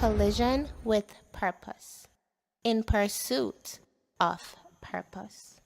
collision with purpose, in pursuit of purpose.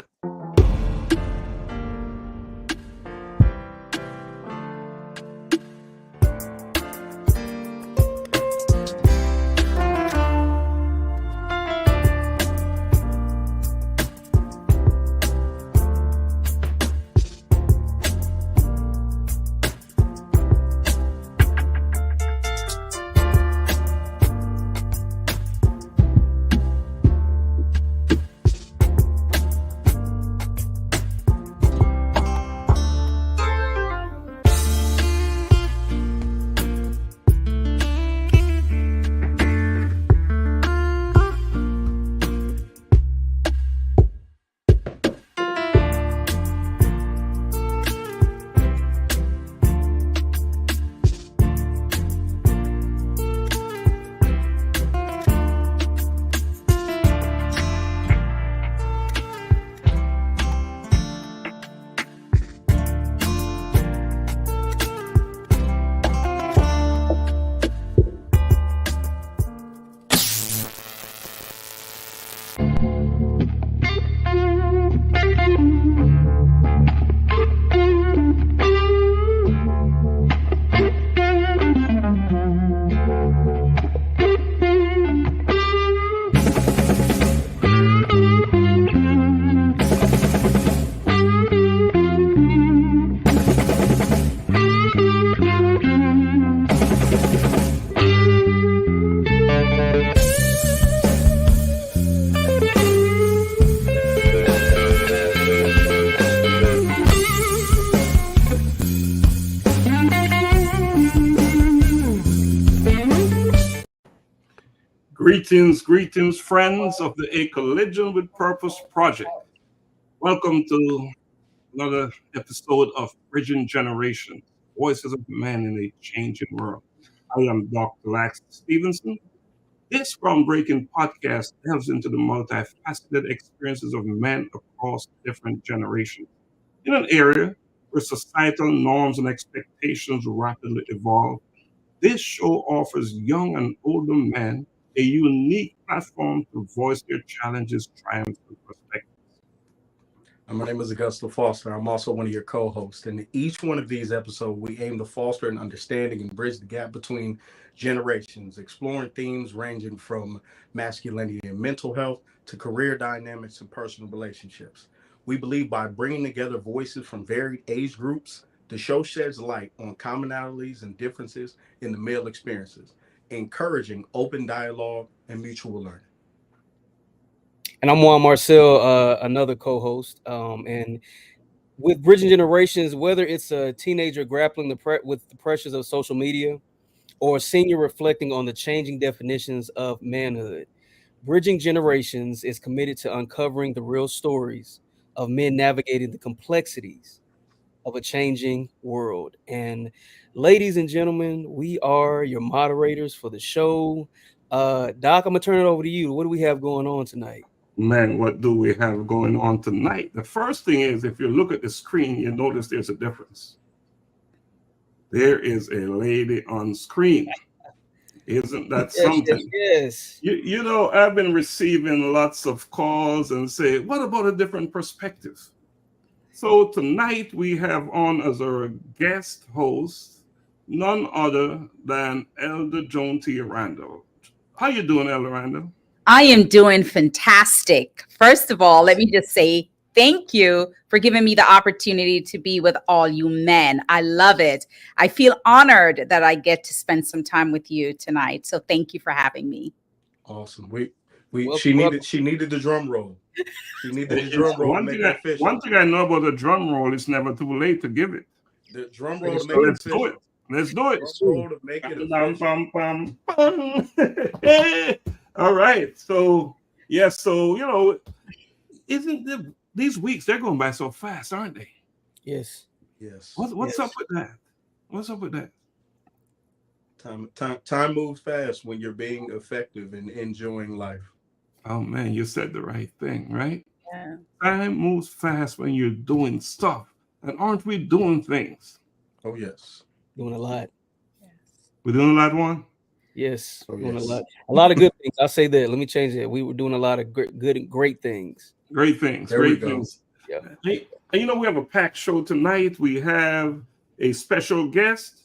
Greetings, friends of the A Collision with Purpose Project. Welcome to another episode of Bridging Generations, Voices of Men in a Changing World. I am Dr. Laxley Stephenson. This groundbreaking podcast delves into the multifaceted experiences of men across different generations. In an area where societal norms and expectations rapidly evolve, this show offers young and older men a unique platform to voice their challenges, triumphs, and perspectives. My name is Augusta Foster. I'm also one of your co-hosts. And in each one of these episodes, we aim to foster an understanding and bridge the gap between generations, exploring themes ranging from masculinity and mental health to career dynamics and personal relationships. We believe by bringing together voices from varied age groups, the show sheds light on commonalities and differences in the male experiences, encouraging open dialogue and mutual learning. And I'm Juan Marcel, another co-host. And with Bridging Generations, whether it's a teenager grappling with the pressures of social media or a senior reflecting on the changing definitions of manhood, Bridging Generations is committed to uncovering the real stories of men navigating the complexities of a changing world. And ladies and gentlemen, we are your moderators for the show. Doc, I'm gonna turn it over to you. What do we have going on tonight? Man, what do we have going on tonight? The first thing is, if you look at the screen, you notice there's a difference. There is a lady on screen. Isn't that something? Yes. You know, I've been receiving lots of calls and say, what about a different perspective? So tonight we have on as our guest host none other than Elder Joan T. Randall. How you doing, Elder Randall? I am doing fantastic. First of all, let me just say thank you for giving me the opportunity to be with all you men. I love it. I feel honored that I get to spend some time with you tonight. So thank you for having me. Awesome. She needed the drum roll. She needed the drum roll. One thing I know about the drum roll, it's never too late to give it. The drum roll to make it official. Let's do it. Drum roll to make it official. All right. So you know, these weeks, they're going by so fast, aren't they? Yes. What's up with that? What's up with that? Time moves fast when you're being effective and enjoying life. Oh man, you said the right thing, right? Yeah. Time moves fast when you're doing stuff. And aren't we doing things? Oh yes. Doing a lot. We're doing a lot, one? Yes, Oh, doing yes. a lot of good things. I'll say that. Let me change that. We were doing a lot of great things. Great things. There we Great go. things. Yeah. Hey, and you know, we have a packed show tonight. We have a special guest.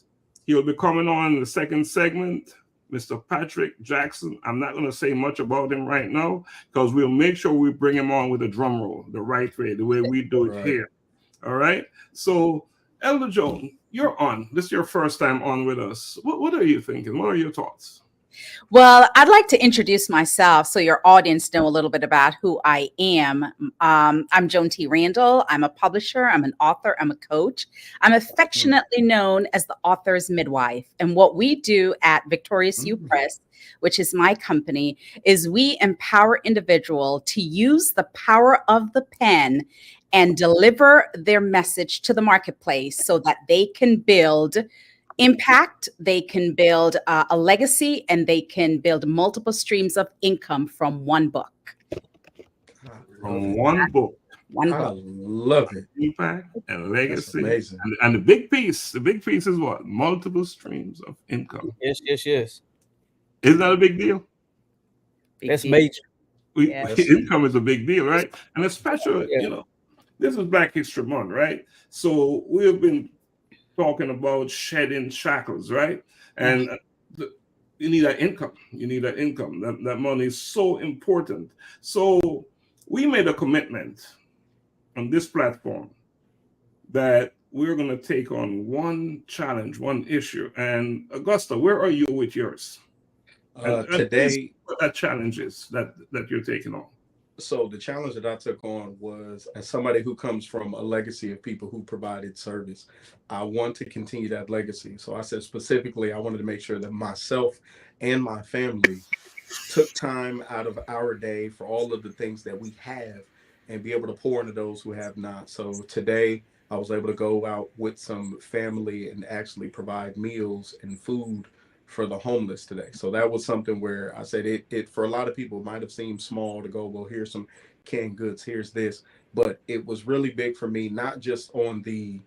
He'll be coming on in the second segment, Mr. Patrick Jackson. I'm not going to say much about him right now because we'll make sure we bring him on with a drum roll the right way, the way we do it Right. here. All right. So, Elder Joan, you're on. This is your first time on with us. What are you thinking? What are your thoughts? Well, I'd like to introduce myself so your audience know a little bit about who I am. I'm Joan T. Randall. I'm a publisher. I'm an author. I'm a coach. I'm affectionately known as the author's midwife. And what we do at Victorious You Press, which is my company, is we empower individuals to use the power of the pen and deliver their message to the marketplace so that they can build impact, they can build a legacy, and they can build multiple streams of income from one book. From one book. One I book. love it. Impact and That's legacy. amazing. And the big piece is what? Multiple streams of income. Yes. Isn't that a big deal? Big That's deal. major. Yes. Income is a big deal, right? And especially, Yeah. you know, this is Black History Month, right? So we have been talking about shedding shackles, right? And you need that income. You need that income. That money is so important. So we made a commitment on this platform that we're going to take on one challenge, one issue. And Augusta, where are you with yours? And Today, what that challenge is that you're taking on. so the challenge that I took on was, as somebody who comes from a legacy of people who provided service, I want to continue that legacy. So I said specifically, I wanted to make sure that myself and my family took time out of our day for all of the things that we have and be able to pour into those who have not. So today I was able to go out with some family and actually provide meals and food for the homeless today. So that was something where I said it for a lot of people might have seemed small to go, well, here's some canned goods, here's this, but it was really big for me, not just on the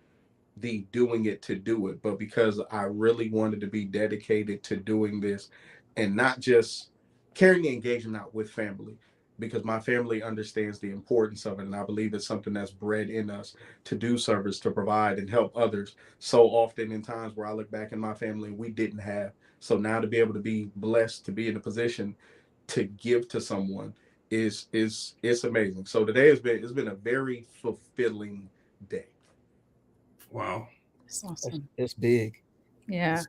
doing it to do it, but because I really wanted to be dedicated to doing this and not just carrying the engagement out with family, because my family understands the importance of it. And I believe it's something that's bred in us to do service, to provide and help others. So often in times where I look back in my family, we didn't have. So now to be able to be blessed, to be in a position to give to someone is amazing. So today it's been a very fulfilling day. Wow. That's awesome. That's big. Yeah.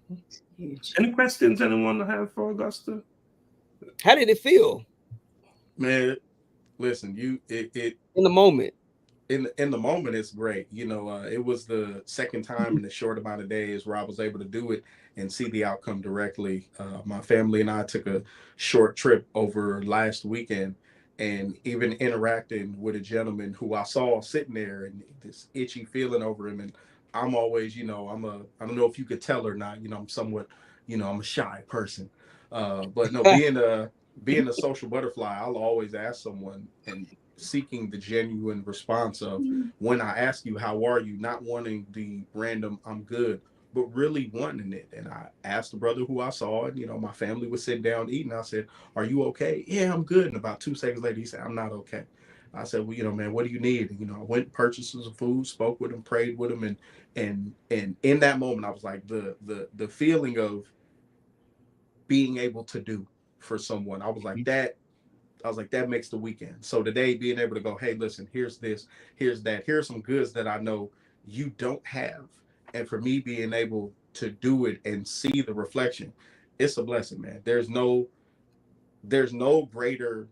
That's Huge. any questions anyone have for Augusta? How did it feel Man, listen, in the moment? in the moment it's great. You know, it was the second time in a short amount of days where I was able to do it and see the outcome directly. My family and I took a short trip over last weekend, and even interacting with a gentleman who I saw sitting there and this itchy feeling over him. And I'm always, you know, I don't know if you could tell or not, you know, I'm somewhat, you know, I'm a shy person. But no, being a social butterfly, I'll always ask someone and seeking the genuine response of when I ask you, how are you? Not wanting the random, I'm good, but really wanting it. And I asked the brother who I saw, and, you know, my family was sitting down eating. I said, are you okay? Yeah, I'm good. And about 2 seconds later, he said, I'm not okay. I said, well, you know, man, what do you need? And, you know, I went, purchased some food, spoke with him, prayed with him. And in that moment, I was like, the feeling of being able to do for someone, I was like, that makes the weekend. So today being able to go, hey, listen, here's this, here's that, here's some goods that I know you don't have. And for me being able to do it and see the reflection, it's a blessing, man. There's no greater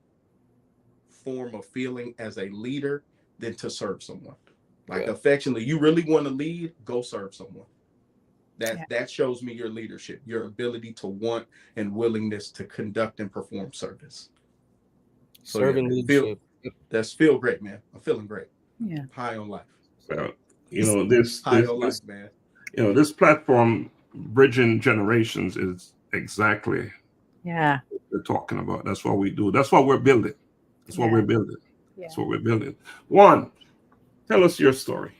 form of feeling as a leader than to serve someone. Like affectionately, you really want to lead, go serve someone. That shows me your leadership, your ability to want and willingness to conduct and perform service. So Serving leadership. That's feel great, man. I'm feeling great. Yeah. High on life. Well, you know, this life, man. You know, this platform, Bridging Generations, is exactly Yeah. what we're talking about. That's what we do. That's what we're building. That's what we're building. That's what we're building. Juan, tell us your story.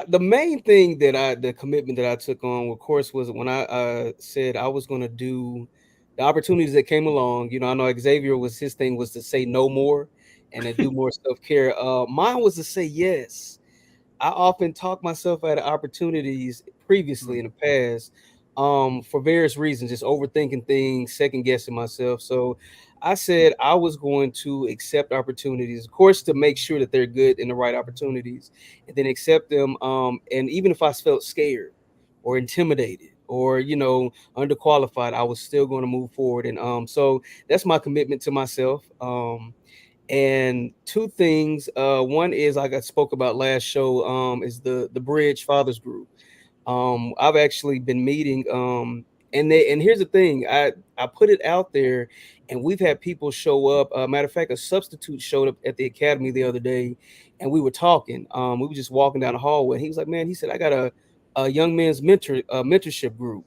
The main thing the commitment that I took on, of course, was when I said I was going to do the opportunities that came along. I know Xavier his thing was to say no more and to do more self-care. Mine was to say yes. I often talk myself out of opportunities previously in the past, for various reasons, just overthinking things, second guessing myself. So I said I was going to accept opportunities, of course, to make sure that they're good and the right opportunities, and then accept them. And even if I felt scared or intimidated or underqualified, I was still going to move forward. And so that's my commitment to myself. And two things. One is, like I spoke about last show, is the Bridge Fathers Group. I've actually been meeting, and here's the thing, I put it out there, and we've had people show up. Matter of fact, a substitute showed up at the academy the other day, and we were talking. We were just walking down the hallway. He was like, "Man," he said, "I got a young men's mentorship group.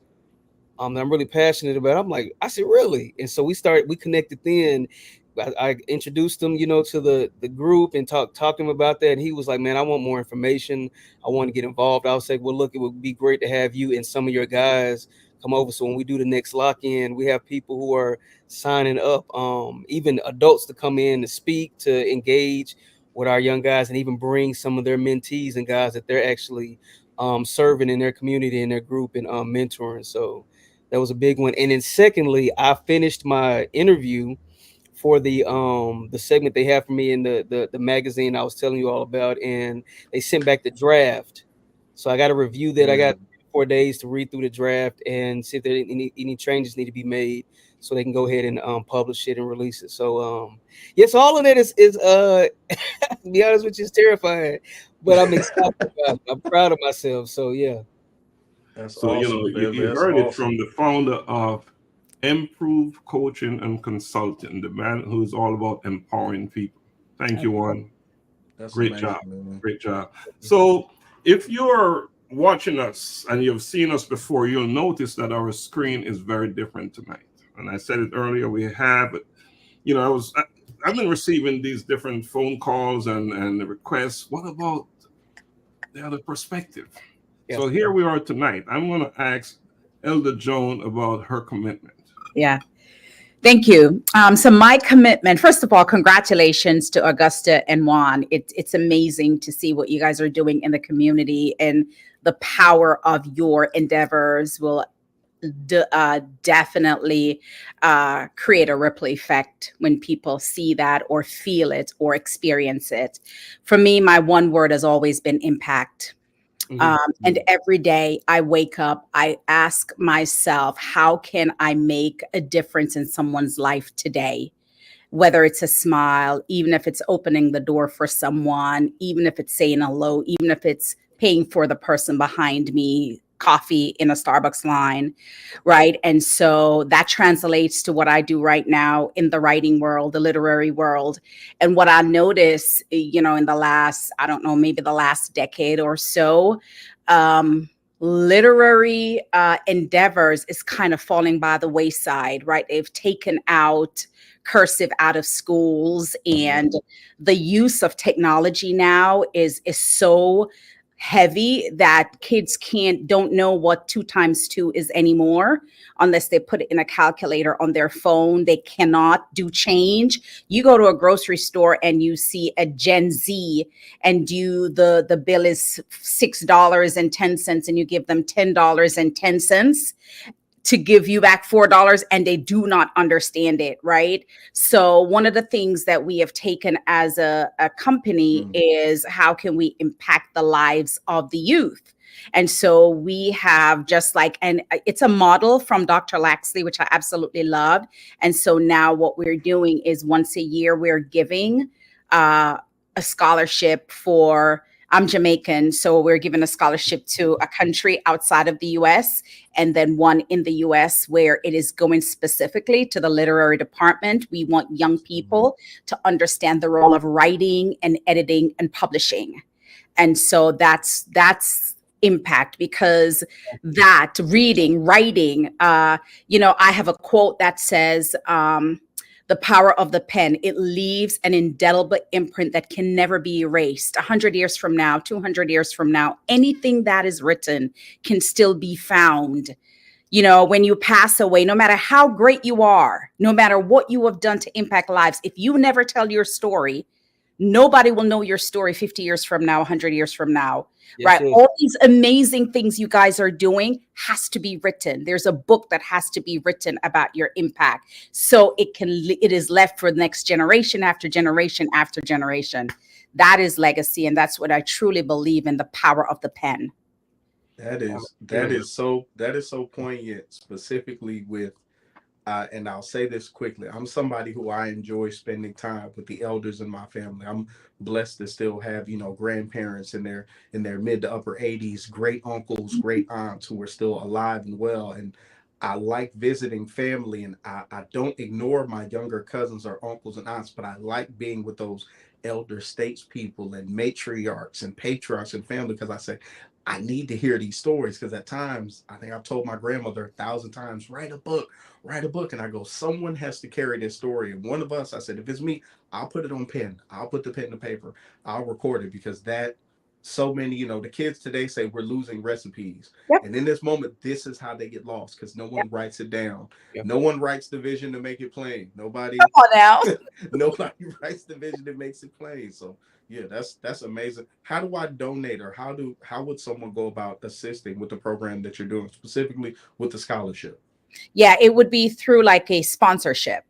I'm really passionate about." I said, "Really?" And so we connected then. I introduced him, to the group and talked to him about that. And he was like, "Man, I want more information. I want to get involved." I was like, "Well, look, it would be great to have you and some of your guys come over. So when we do the next lock-in, we have people who are signing up, even adults, to come in to speak, to engage with our young guys, and even bring some of their mentees and guys that they're actually serving in their community, in their group, and mentoring." So that was a big one. And then secondly, I finished my interview for the segment they have for me in the magazine I was telling you all about, and they sent back the draft. So I got to review that. I got 4 days to read through the draft and see if there any changes need to be made, so they can go ahead and publish it and release it. So yes, all of that is to be honest with you, is terrifying, but I'm excited about it. I'm proud of myself. So yeah. That's So awesome. you heard it from the founder of Improve Coaching and Consulting, the man who's all about empowering people. Thank you, Juan. That's Great amazing, job. man. Great job. So if you're watching us and you've seen us before, you'll notice that our screen is very different tonight. And I said it earlier, we have it. I've been receiving these different phone calls and requests. What about the other perspective? Yeah. So here we are tonight. I'm going to ask Elder Joan about her commitment. Yeah. Thank you. So my commitment, first of all, congratulations to Augusta and Juan. It's amazing to see what you guys are doing in the community, and the power of your endeavors will definitely create a ripple effect when people see that or feel it or experience it. For me, my one word has always been impact. And every day I wake up, I ask myself, how can I make a difference in someone's life today? Whether it's a smile, even if it's opening the door for someone, even if it's saying hello, even if it's paying for the person behind me coffee in a Starbucks line, right? And so that translates to what I do right now in the writing world, the literary world. And what I notice, in the last, I don't know, maybe the last decade or so, literary endeavors is kind of falling by the wayside, right? They've taken out cursive out of schools, and the use of technology now is so heavy that kids don't know what 2 times 2 is anymore unless they put it in a calculator on their phone. They cannot do change. You go to a grocery store and you see a Gen Z, and the bill is $6.10, and you give them $10.10 to give you back $4, and they do not understand it, right? So one of the things that we have taken as a company is, how can we impact the lives of the youth? And so we have and it's a model from Dr. Laxley, which I absolutely love. And so now what we're doing is, once a year, we're giving a scholarship for, I'm Jamaican, so we're giving a scholarship to a country outside of the US, and then one in the US where it is going specifically to the literary department. We want young people to understand the role of writing and editing and publishing. And so that's impact, because that reading, writing, I have a quote that says, the power of the pen. It leaves an indelible imprint that can never be erased. 100 years from now, 200 years from now, anything that is written can still be found. You know, when you pass away, no matter how great you are, no matter what you have done to impact lives, if you never tell your story, nobody will know your story 50 years from now, 100 years from now, right? All these amazing things you guys are doing has to be written. There's a book that has to be written about your impact. So it is left for the next generation after generation after generation. That is legacy. And that's what I truly believe in, the power of the pen. That is so poignant, specifically with and I'll say this quickly. I'm somebody who I enjoy spending time with the elders in my family. I'm blessed to still have, grandparents in their mid to upper 80s, great uncles, great aunts who are still alive and well. And I like visiting family, and I don't ignore my younger cousins or uncles and aunts, but I like being with those elder statespeople and matriarchs and patriarchs and family, because I say, I need to hear these stories, because at times, I think I've told my grandmother 1,000 times, write a book. And I go, someone has to carry this story. And one of us, I said, if it's me, I'll put it on pen. I'll put the pen to paper. I'll record it, because so many, the kids today say we're losing recipes. Yep. And in this moment, this is how they get lost, because no one writes it down. Yep. No one writes the vision to make it plain. Nobody, Come on now. nobody writes the vision that makes it plain. So yeah, that's amazing. How do I donate, or how would someone go about assisting with the program that you're doing, specifically with the scholarship? Yeah, it would be through like a sponsorship.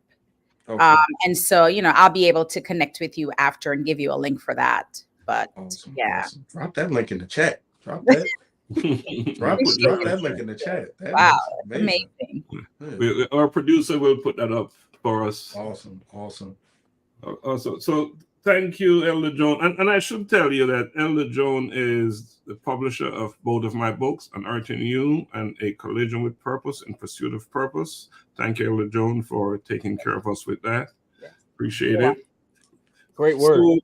Okay. And so, I'll be able to connect with you after and give you a link for that. But Awesome. Drop that link in the chat. Drop that. drop that link in the chat. Wow, amazing. Our producer will put that up for us. Awesome. So thank you, Elder Joan. And I should tell you that Elder Joan is the publisher of both of my books, An Earth in You and A Collision with Purpose, In Pursuit of Purpose. Thank you, Elder Joan, for taking care of us with that. Appreciate it. Great word.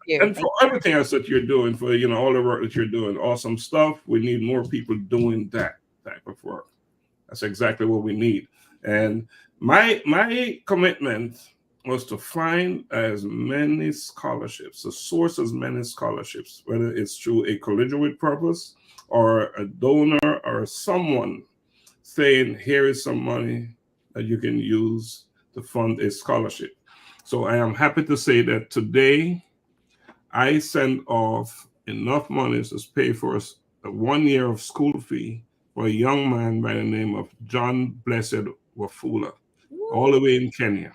And for everything else that you're doing, for all the work that you're doing, awesome stuff. We need more people doing that type of work. That's exactly what we need. And my commitment was to find as many scholarships, to source as many scholarships, whether it's through A Collision with Purpose or a donor or someone saying, here is some money that you can use to fund a scholarship. So I am happy to say that today I sent off enough money to pay for a 1 year of school fee for a young man by the name of John Blessed Wafula, all the way in Kenya.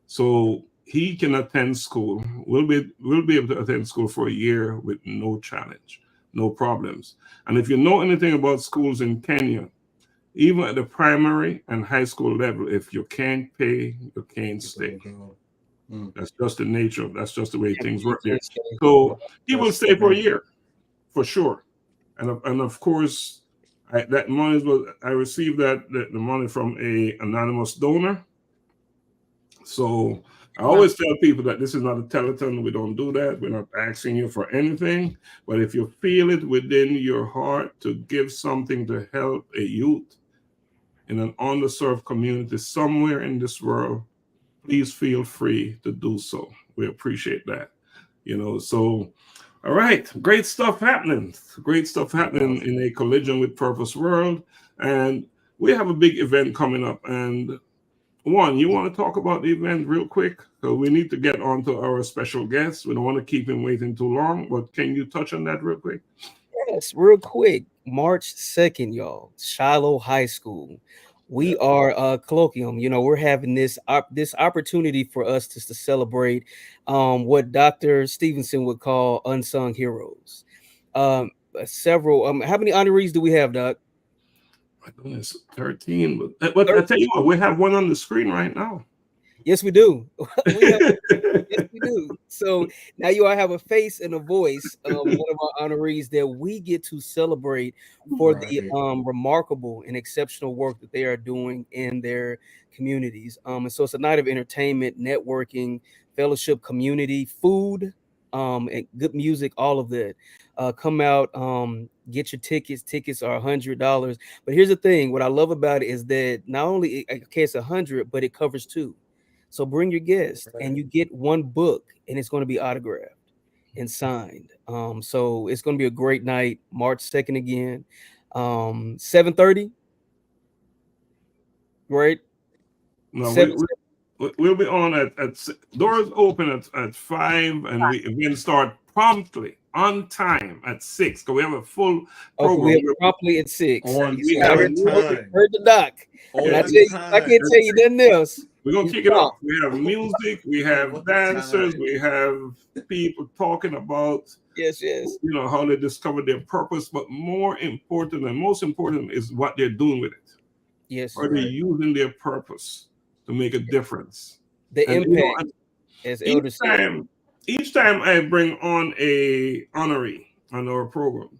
So he can attend school. We'll be able to attend school for a year with no challenge, no problems. And if you know anything about schools in Kenya, even at the primary and high school level, if you can't pay, you can't stay. That's just the nature that's just the way things work there. So he will stay for a year, for sure. And of course, that money I received the money from a anonymous donor. So I always tell people that this is not a telethon. We don't do that. We're not asking you for anything. But if you feel it within your heart to give something to help a youth in an underserved community somewhere in this world, please feel free to do so. We appreciate that. So all right, great stuff happening. Great stuff happening in A Collision with Purpose world. And we have a big event coming up. And Juan, you want to talk about the event real quick? So we need to get on to our special guest. We don't want to keep him waiting too long, but can you touch on that real quick? Yes, real quick. March 2nd, y'all, Shiloh High School. We are colloquium. We're having this opportunity for us to celebrate what Dr. Stephenson would call unsung heroes. Several. How many honorees do we have, Doc? My goodness, 13. But I tell you what, we have one on the screen right now. Yes, we do. Yes, we do. So now you all have a face and a voice of one of our honorees that we get to celebrate for the remarkable and exceptional work that they are doing in their communities. And so it's a night of entertainment, networking, fellowship, community, food, and good music, all of that. Come out, get your tickets. Tickets are $100. But here's the thing: what I love about it is that not only it's 100, but it covers two. So bring your guest, and you get one book, and it's going to be autographed and signed. So it's going to be a great night, March 2nd again, 7:30. Right? No, Seven- we'll be on at doors open at 5, and we again start promptly on time at 6, because we have a full Okay, program. we have promptly at 6. On We time. Heard the doc. On And I can't tell you nothing else. We're gonna He's kick it prompt. off. We have music, we have dancers, we have people talking about Yes. how they discovered their purpose, but more important and most important is what they're doing with it. Yes. Are they using their purpose to make a difference? The And, impact, as Elder said. each time I bring on a honoree on our program,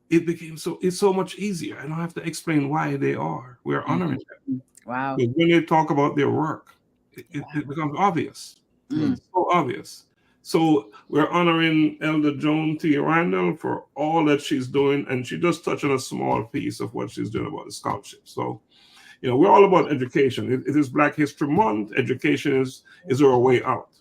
it's so much easier. I don't have to explain why they are. We're honoring them. Wow. But when they talk about their work, it becomes obvious. It's so obvious. So we're honoring Elder Joan T. Randall for all that she's doing, and she just touched on a small piece of what she's doing about the scholarship. So, we're all about education. It is Black History Month. Education is our way out.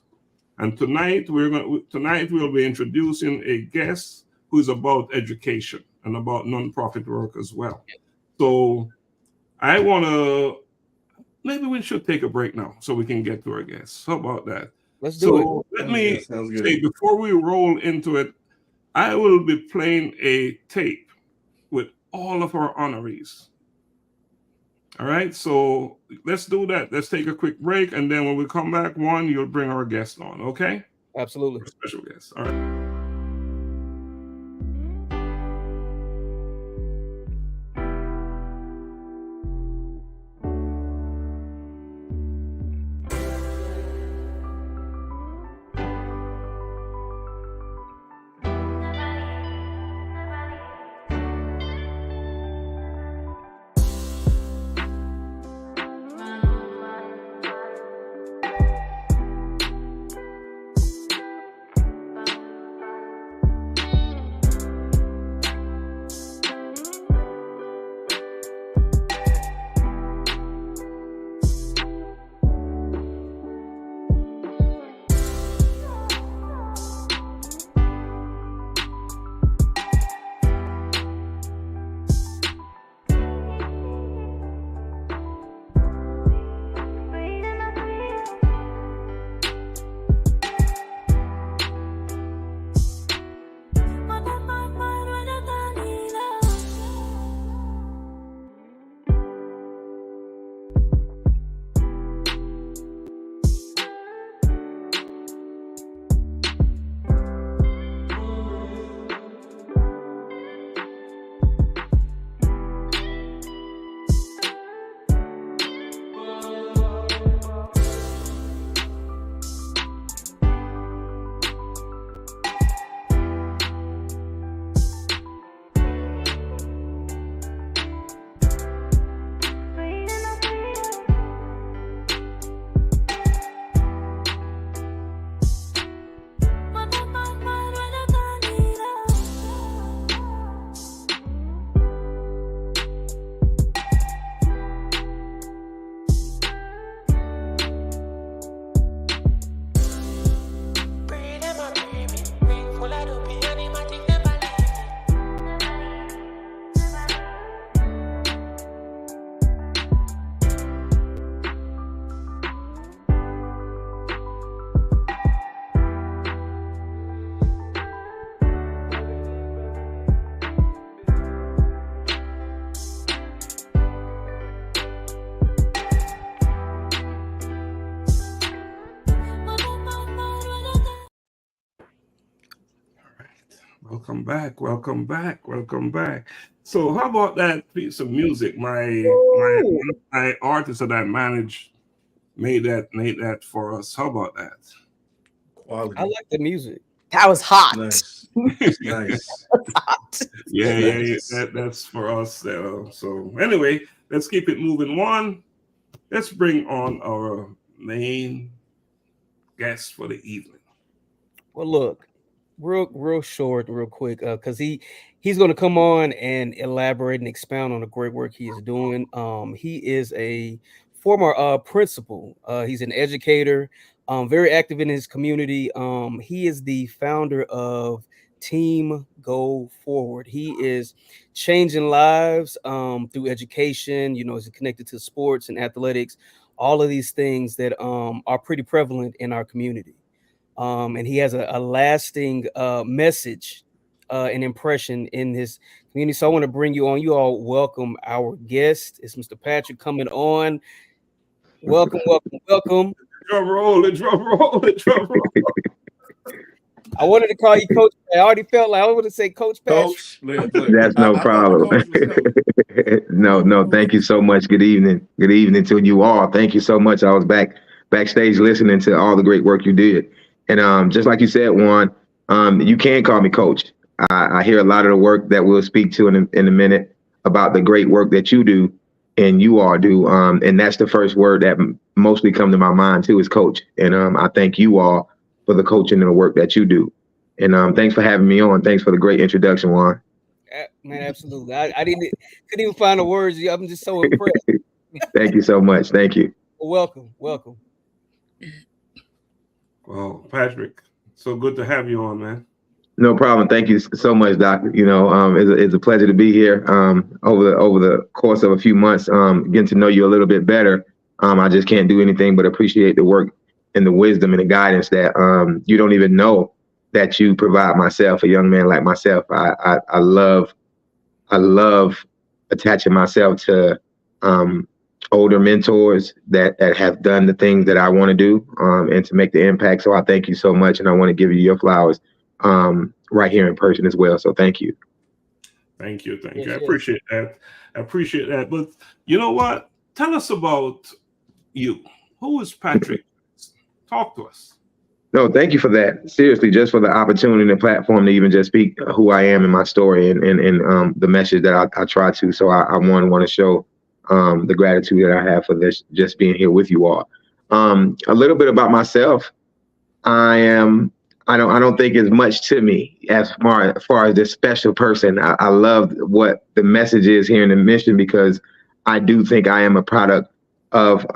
And tonight we'll be introducing a guest who's about education and about nonprofit work as well. So maybe we should take a break now so we can get to our guests. How about that? Let's do it. Let me say, before we roll into it, I will be playing a tape with all of our honorees. All right, so let's do that. Let's take a quick break, and then when we come back, Juan, you'll bring our guest on, okay? Absolutely. Our special guest. All right. Welcome back, welcome back, welcome back. So how about that piece of music? One of my artists that I managed made that for us. How about that? Quality. I like the music. That was hot. Nice. Nice. Hot. Yeah. That's for us. So anyway, let's keep it moving. Let's bring on our main guest for the evening. Well, look, real short, real quick, because he's going to come on and elaborate and expound on the great work he is doing. He is a former principal. He's an educator, very active in his community. He is the founder of Team Go Forward. He is changing lives through education. You know, is connected to sports and athletics, all of these things that are pretty prevalent in our community. And he has a lasting message and impression in his community. So I want to bring you on. You all welcome our guest. It's Mr. Patrick coming on. Welcome, welcome, welcome. Drum roll, drum roll, drum roll. I wanted to call you Coach. I already felt like I wanted to say Coach Patrick. Coach, look, That's no problem. No, thank you so much. Good evening. Good evening to you all. Thank you so much. I was backstage listening to all the great work you did. And just like you said, Juan, you can call me Coach. I hear a lot of the work that we'll speak to in a minute about the great work that you do and you all do. And that's the first word that mostly come to my mind too, is Coach. And I thank you all for the coaching and the work that you do. And thanks for having me on. Thanks for the great introduction, Juan. Man, absolutely. I couldn't even find the words. I'm just so impressed. Thank you so much. Thank you. Welcome. Welcome. Well, Patrick, so good to have you on, man. No problem. Thank you so much, Doctor. You know, it's a pleasure to be here. Over the course of a few months, getting to know you a little bit better. I just can't do anything but appreciate the work and the wisdom and the guidance that you don't even know that you provide myself, a young man like myself. I love attaching myself to older mentors that have done the things that I want to do and to make the impact. So I thank you so much, and I want to give you your flowers right here in person as well. So thank you. Thank you. I appreciate that. But you know what? Tell us about you. Who is Patrick? Talk to us. No, thank you for that. Seriously, just for the opportunity and the platform to even just speak who I am and my story and the message that I try to. So I want to show the gratitude that I have for this, just being here with you all. A little bit about myself. I don't think it's much to me as far as this special person. I love what the message is here in the mission, because I do think I am a product of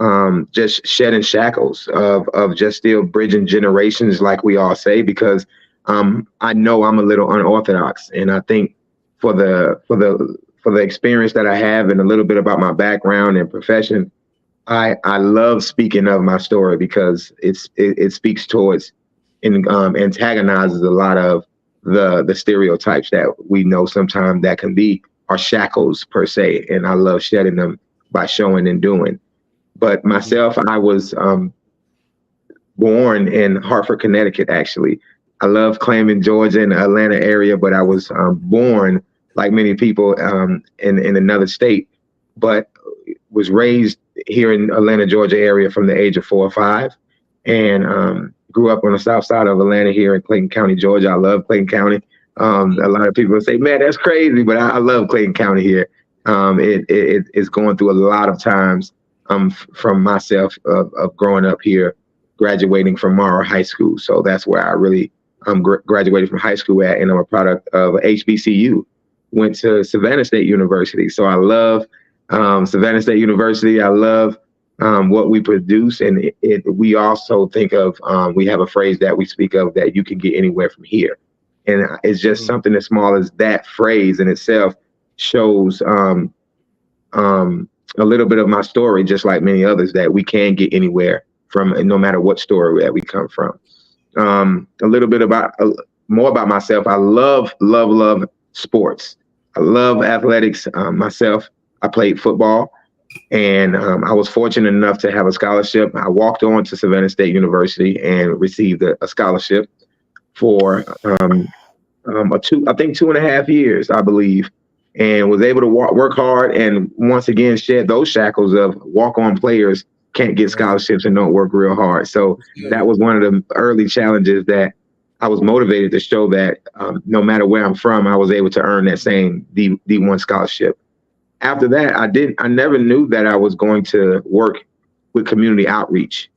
just shedding shackles, of just still bridging generations, like we all say, because I know I'm a little unorthodox, and I think for the experience that I have and a little bit about my background and profession, I love speaking of my story, because it speaks towards and antagonizes a lot of the stereotypes that we know sometimes that can be our shackles per se, and I love shedding them by showing and doing. But myself, I was born in Hartford, Connecticut, actually. I love claiming Georgia and the Atlanta area, but I was born, like many people, in another state, but was raised here in Atlanta, Georgia area from the age of 4 or 5, and grew up on the south side of Atlanta here in Clayton County, Georgia. I love Clayton County. A lot of people say, man, that's crazy, but I love Clayton County here. It's going through a lot of times from myself of growing up here, graduating from Morrow High School. So that's where I really graduated from high school at, and I'm a product of HBCU. Went to Savannah State University. So I love Savannah State University. I love what we produce. And we also think of, we have a phrase that we speak of, that you can get anywhere from here. And it's just something as small as that phrase in itself shows a little bit of my story, just like many others, that we can get anywhere from, no matter what story that we come from. A little bit more about myself. I love sports. I love athletics myself. I played football, and I was fortunate enough to have a scholarship. I walked on to Savannah State University and received a scholarship for I think 2.5 years, I believe, and was able to work hard and once again shed those shackles of walk-on players can't get scholarships and don't work real hard. So that was one of the early challenges that I was motivated to show, that no matter where I'm from, I was able to earn that same D1 scholarship. After that, I never knew that I was going to work with community outreach.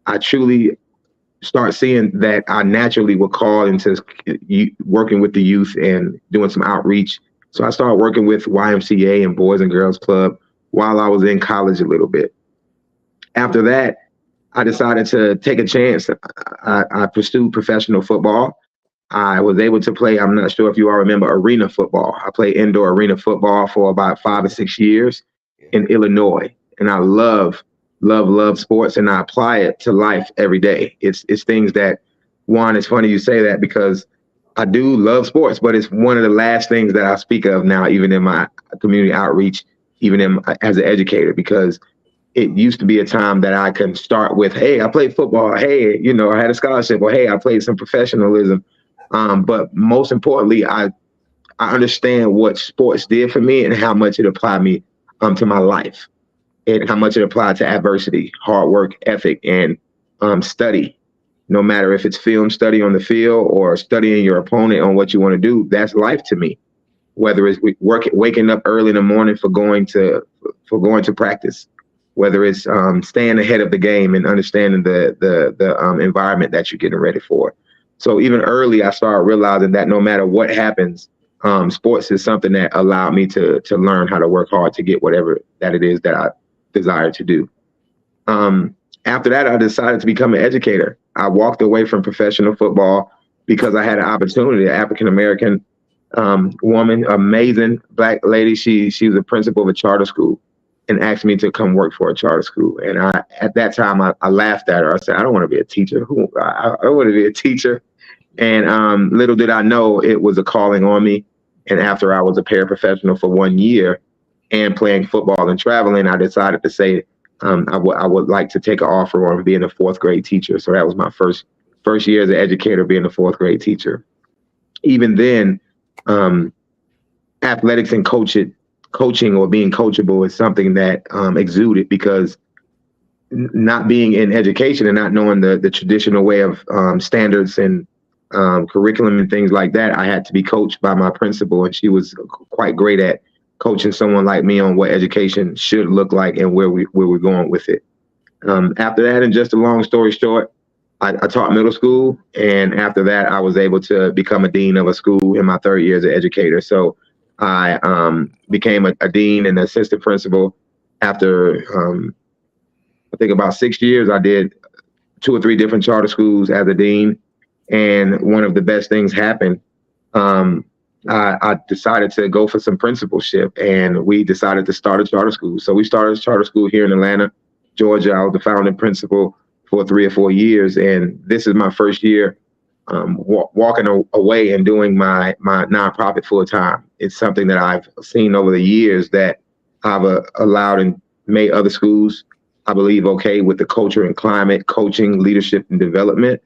I truly start seeing that I naturally would call into working with the youth and doing some outreach. So I started working with YMCA and Boys and Girls Club while I was in college a little bit. After that, I decided to take a chance. I pursued professional football. I was able to play, I'm not sure if you all remember, arena football. I played indoor arena football for about 5 or 6 years in Illinois. And I love sports, and I apply it to life every day. It's things that, Juan, it's funny you say that, because I do love sports, but it's one of the last things that I speak of now, even in my community outreach, even as an educator, because it used to be a time that I can start with, hey, I played football. Hey, I had a scholarship, or hey, I played some professionalism. But most importantly, I understand what sports did for me and how much it applied me to my life, and how much it applied to adversity, hard work, ethic, and study. No matter if it's film study on the field or studying your opponent on what you want to do, that's life to me. Whether it's waking up early in the morning for going to practice, whether it's staying ahead of the game and understanding the environment that you're getting ready for. So even early, I started realizing that no matter what happens, sports is something that allowed me to learn how to work hard to get whatever that it is that I desire to do. After that, I decided to become an educator. I walked away from professional football because I had an opportunity. An African-American woman, amazing Black lady. She was a principal of a charter school, and asked me to come work for a charter school. And at that time, I laughed at her. I said, I don't want to be a teacher. I don't want to be a teacher. And little did I know it was a calling on me. And after I was a paraprofessional for 1 year and playing football and traveling, I decided to say I would like to take an offer on being a 4th grade teacher. So that was my first year as an educator, being a 4th grade teacher. Even then, athletics and coaching or being coachable is something that exuded, because not being in education and not knowing the traditional way of standards and curriculum and things like that, I had to be coached by my principal, and she was quite great at coaching someone like me on what education should look like and where we're going with it. After that, and just a long story short, I taught middle school, and after that, I was able to become a dean of a school in my 3rd year as an educator. So I became a dean and assistant principal. After I think about 6 years, I did 2 or 3 different charter schools as a dean. And one of the best things happened. I decided to go for some principalship, and we decided to start a charter school. So we started a charter school here in Atlanta, Georgia. I was the founding principal for 3 or 4 years. And this is my first year walking away and doing my nonprofit full time. It's something that I've seen over the years that I've allowed and made other schools, I believe, okay with the culture and climate, coaching, leadership, and development.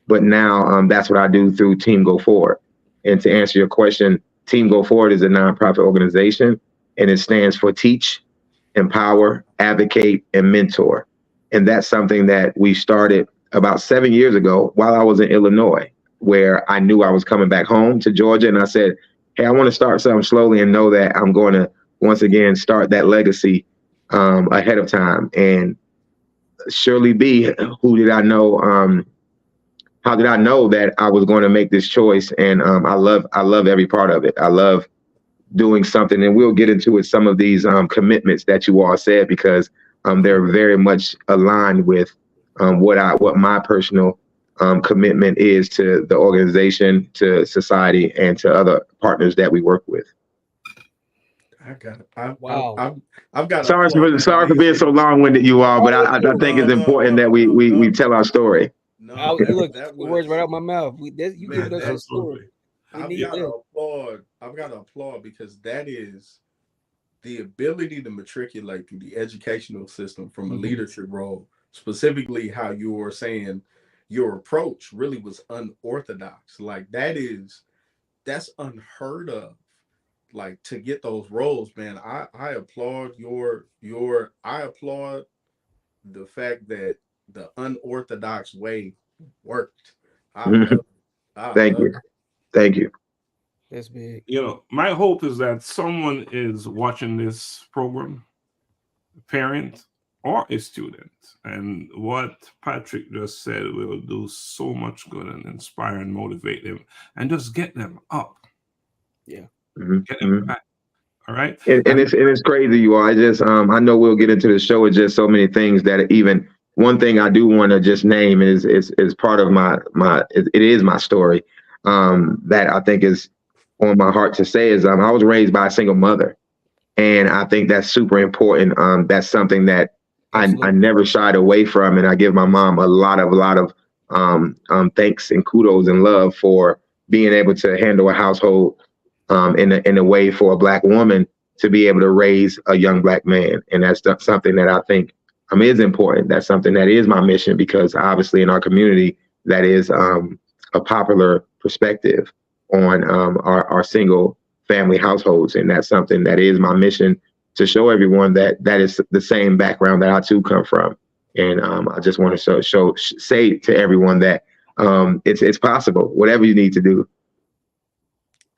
But now that's what I do through Team Go Forward. And to answer your question, Team Go Forward is a nonprofit organization, and it stands for Teach, Empower, Advocate, and Mentor. And that's something that we started about 7 years ago while I was in Illinois, where I knew I was coming back home to Georgia. And I said, hey, I want to start something slowly and know that I'm going to, once again, start that legacy ahead of time. And surely be, who did I know? How did I know that I was going to make this choice? And I love every part of it. I love doing something, and we'll get into it, some of these commitments that you all said, because they're very much aligned with what my personal commitment is to the organization, to society, and to other partners that we work with. I got it. Wow. I've got. Sorry for being so long-winded, you all, but I think it's important that we tell our story. No, look, that the words right out my mouth. You give us a story. I've got to applaud, because that is the ability to matriculate through the educational system from a leadership role, specifically how you were saying your approach really was unorthodox. Like that's unheard of. Like, to get those roles, man, I applaud I applaud the fact that the unorthodox way worked. Thank you. Thank you. That's big. My hope is that someone is watching this program, a parent or a student, and what Patrick just said will do so much good and inspire and motivate them, and just get them up. Yeah. Get them back. All right. And it's crazy, you all. I just I know we'll get into the show with just so many things that even one thing I do want to just name is part of it is my story that I think is on my heart to say is I was raised by a single mother, and I think that's super important. That's something that I never shied away from, and I give my mom a lot of thanks and kudos and love for being able to handle a household in a way for a Black woman to be able to raise a young Black man. And that's something that I think is important. That's something that is my mission, because obviously in our community, that is a popular perspective on our single family households. And that's something that is my mission, to show everyone that is the same background that I too come from. And I just want to say to everyone that it's possible, whatever you need to do.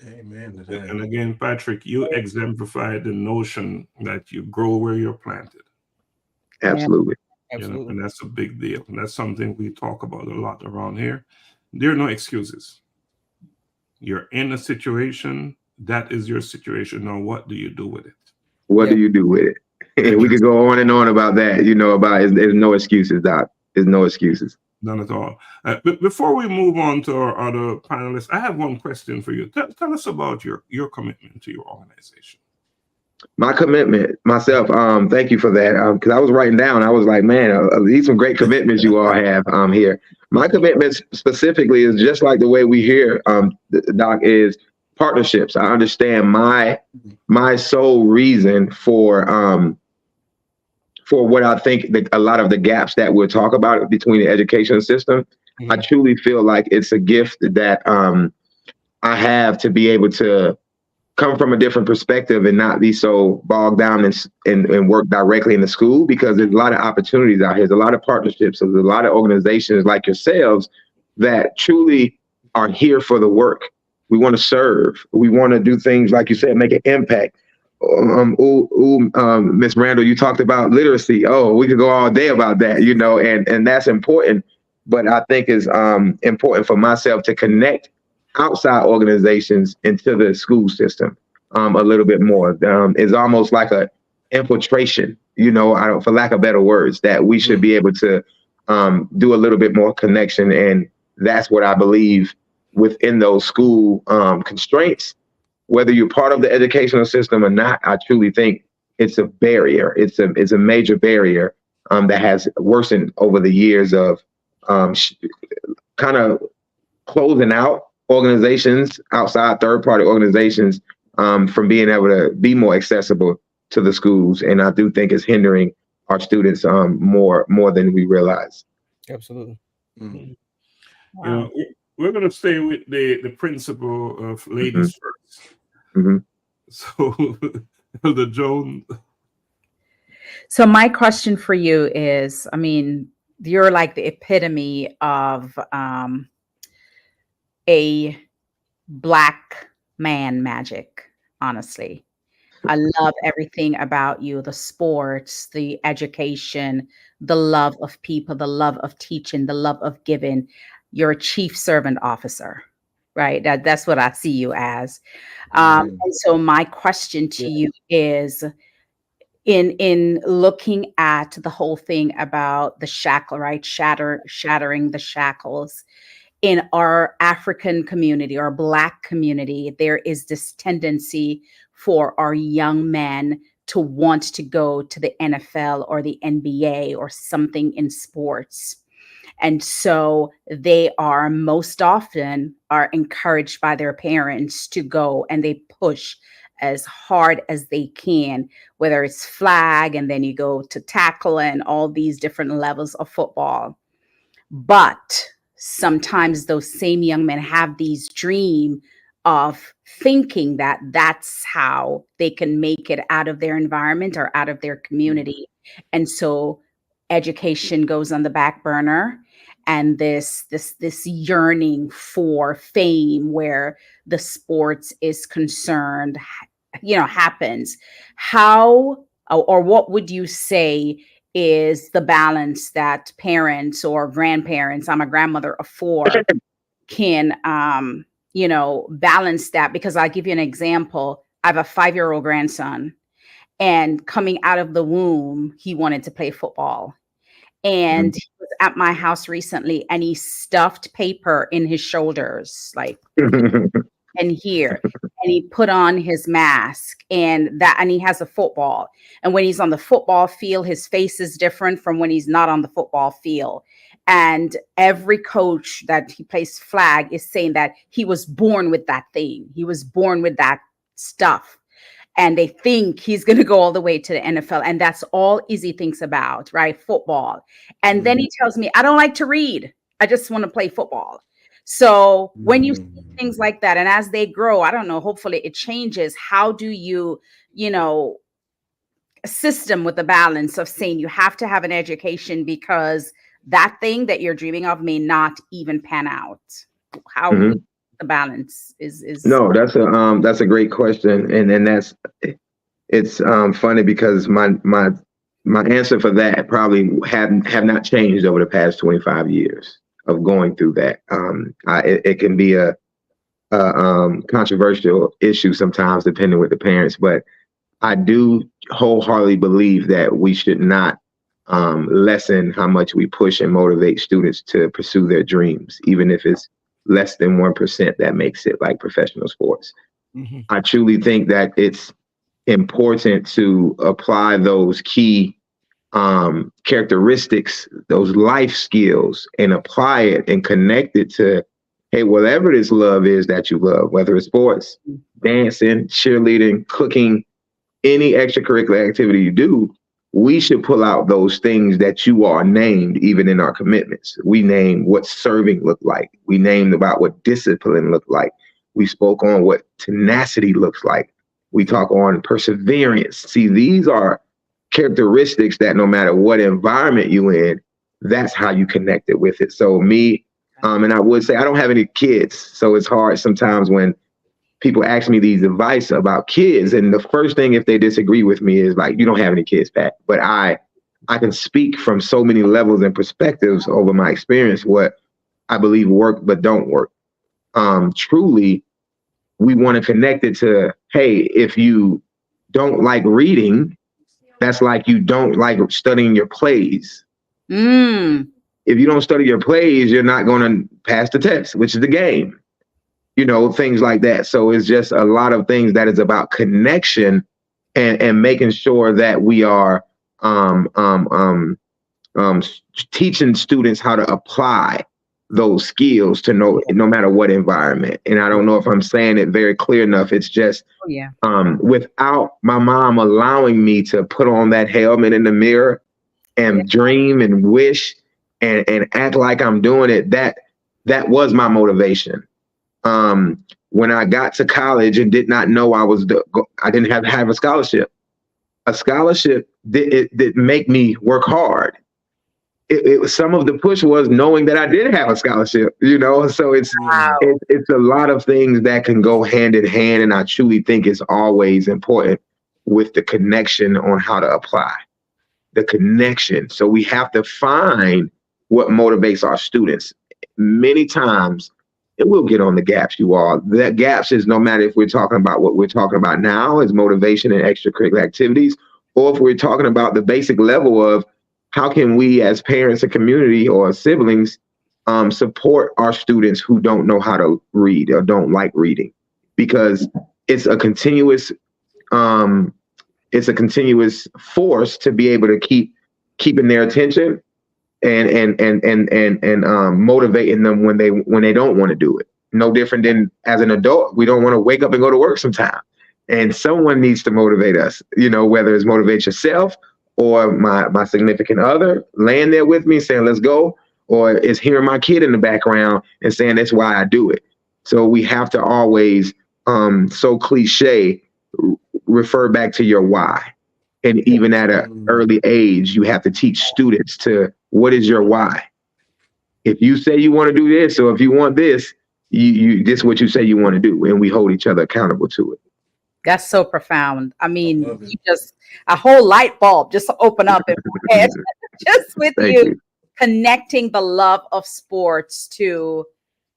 Amen. And again, Patrick, you exemplify the notion that you grow where you're planted. Absolutely. Absolutely. And that's a big deal. And that's something we talk about a lot around here. There are no excuses. You're in a situation, that is your situation. Now, what do you do with it? What do you do with it? And we could go on and on about that, there's no excuses, Doc. There's no excuses. None at all. But before we move on to our other panelists, I have one question for you. Tell us about your commitment to your organization. My commitment, myself, thank you for that. Because I was writing down, I was like, man, these some great commitments you all have here. My commitment specifically is just like the way we hear, Doc, is partnerships. I understand my sole reason for what I think a lot of the gaps that we'll talk about between the education system. Mm-hmm. I truly feel like it's a gift that I have to be able to come from a different perspective and not be so bogged down and work directly in the school, because there's a lot of opportunities out here. There's a lot of partnerships. There's a lot of organizations like yourselves that truly are here for the work. We want to serve. We want to do things, like you said, make an impact. Miss Randall, you talked about literacy. Oh, we could go all day about that, and that's important. But I think it's important for myself to connect outside organizations into the school system a little bit more. It's almost like a infiltration, for lack of better words, that we should be able to do a little bit more connection. And that's what I believe within those school constraints. Whether you're part of the educational system or not, I truly think it's a barrier. It's a major barrier that has worsened over the years of kind of closing out organizations, outside third-party organizations, from being able to be more accessible to the schools. And I do think it's hindering our students more than we realize. Absolutely. Mm-hmm. Wow. We're going to stay with the principle of ladies first. Mm-hmm. So, Elder Joan. So my question for you is, you're like the epitome of a Black man magic, honestly. I love everything about you, the sports, the education, the love of people, the love of teaching, the love of giving. You're a chief servant officer, right? That's what I see you as. And so my question to you is, in looking at the whole thing about the shackle, right? Shattering the shackles. In our African community, our Black community, there is this tendency for our young men to want to go to the NFL or the NBA or something in sports. And so they are most often are encouraged by their parents to go, and they push as hard as they can, whether it's flag, and then you go to tackle and all these different levels of football. But sometimes those same young men have these dreams of thinking that that's how they can make it out of their environment or out of their community. And so education goes on the back burner, and this yearning for fame where the sports is concerned, happens. How, or what would you say is the balance that parents or grandparents, I'm a grandmother of 4, can, balance that? Because I'll give you an example. I have a 5-year-old grandson, and coming out of the womb, he wanted to play football. And he was at my house recently, and he stuffed paper in his shoulders, like and here, and he put on his mask, and he has a football. And when he's on the football field, his face is different from when he's not on the football field. And every coach that he plays flag is saying that he was born with that thing. He was born with that stuff. And they think he's going to go all the way to the NFL. And that's all Izzy thinks about, right? Football. And then he tells me, I don't like to read. I just want to play football. So when you see things like that, and as they grow, I don't know, hopefully it changes. How do you, assist them with the balance of saying you have to have an education because that thing that you're dreaming of may not even pan out? How the balance is No, that's a great question, and it's funny because my answer for that probably have not changed over the past 25 years of going through that. It can be a controversial issue sometimes, depending with the parents, but I do wholeheartedly believe that we should not lessen how much we push and motivate students to pursue their dreams, even if it's less than 1% that makes it like professional sports. I truly think that it's important to apply those key characteristics, those life skills, and apply it and connect it to, hey, whatever this love is that you love, whether it's sports, dancing, cheerleading, cooking, any extracurricular activity you do, we should pull out those things that you are named, even in our commitments. We name what serving looked like. We named about what discipline looked like. We spoke on what tenacity looks like. We talk on perseverance. See, these are characteristics that no matter what environment you in, that's how you connected with it. So me, and I would say I don't have any kids, so it's hard sometimes when people ask me these advice about kids, and the first thing if they disagree with me is like, you don't have any kids, Pat. But I can speak from so many levels and perspectives over my experience what I believe work but don't work. Truly, we want to connect it to, hey, if you don't like reading, that's like you don't like studying your plays. If you don't study your plays, you're not going to pass the test, which is the game. Things like that. So it's just a lot of things that is about connection and making sure that we are teaching students how to apply those skills to no matter what environment. And I don't know if I'm saying it very clear enough. It's just without my mom allowing me to put on that helmet in the mirror and dream and wish and act like I'm doing it, that was my motivation. When I got to college and did not know I didn't have a scholarship. A scholarship did make me work hard. It was some of the push was knowing that I did have a scholarship, so it's a lot of things that can go hand in hand. And I truly think it's always important with the connection on how to apply the connection. So we have to find what motivates our students. Many times, and we'll get on the gaps, you all. That gaps is no matter if we're talking about what we're talking about now is motivation and extracurricular activities, or if we're talking about the basic level of how can we as parents and community or siblings support our students who don't know how to read or don't like reading, because it's a continuous force to be able to keeping their attention and motivating them when they don't want to do it. No different than as an adult, we don't want to wake up and go to work sometime, and someone needs to motivate us. Whether it's motivate yourself or my significant other laying there with me saying let's go, or it's hearing my kid in the background and saying that's why I do it. So we have to always, so cliche, refer back to your why. And even at an early age, you have to teach students to, what is your why? If you say you want to do this, or if you want this, this is what you say you want to do. And we hold each other accountable to it. That's so profound. I mean, you just a whole light bulb just to open up in my head just with you connecting the love of sports to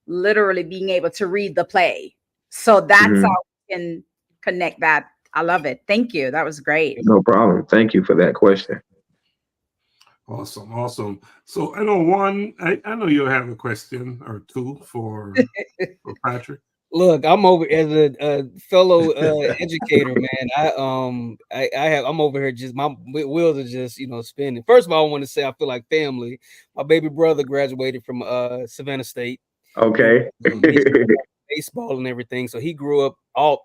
literally being able to read the play. So that's how we can connect that. I love it. Thank you. That was great. No problem. Thank you for that question. Awesome. So I know I know you have a question or two for Patrick. Look, I'm over as a fellow educator, man. I'm over here just my wheels are just spinning. First of all, I want to say I feel like family. My baby brother graduated from Savannah State. Okay. Baseball and everything, so he grew up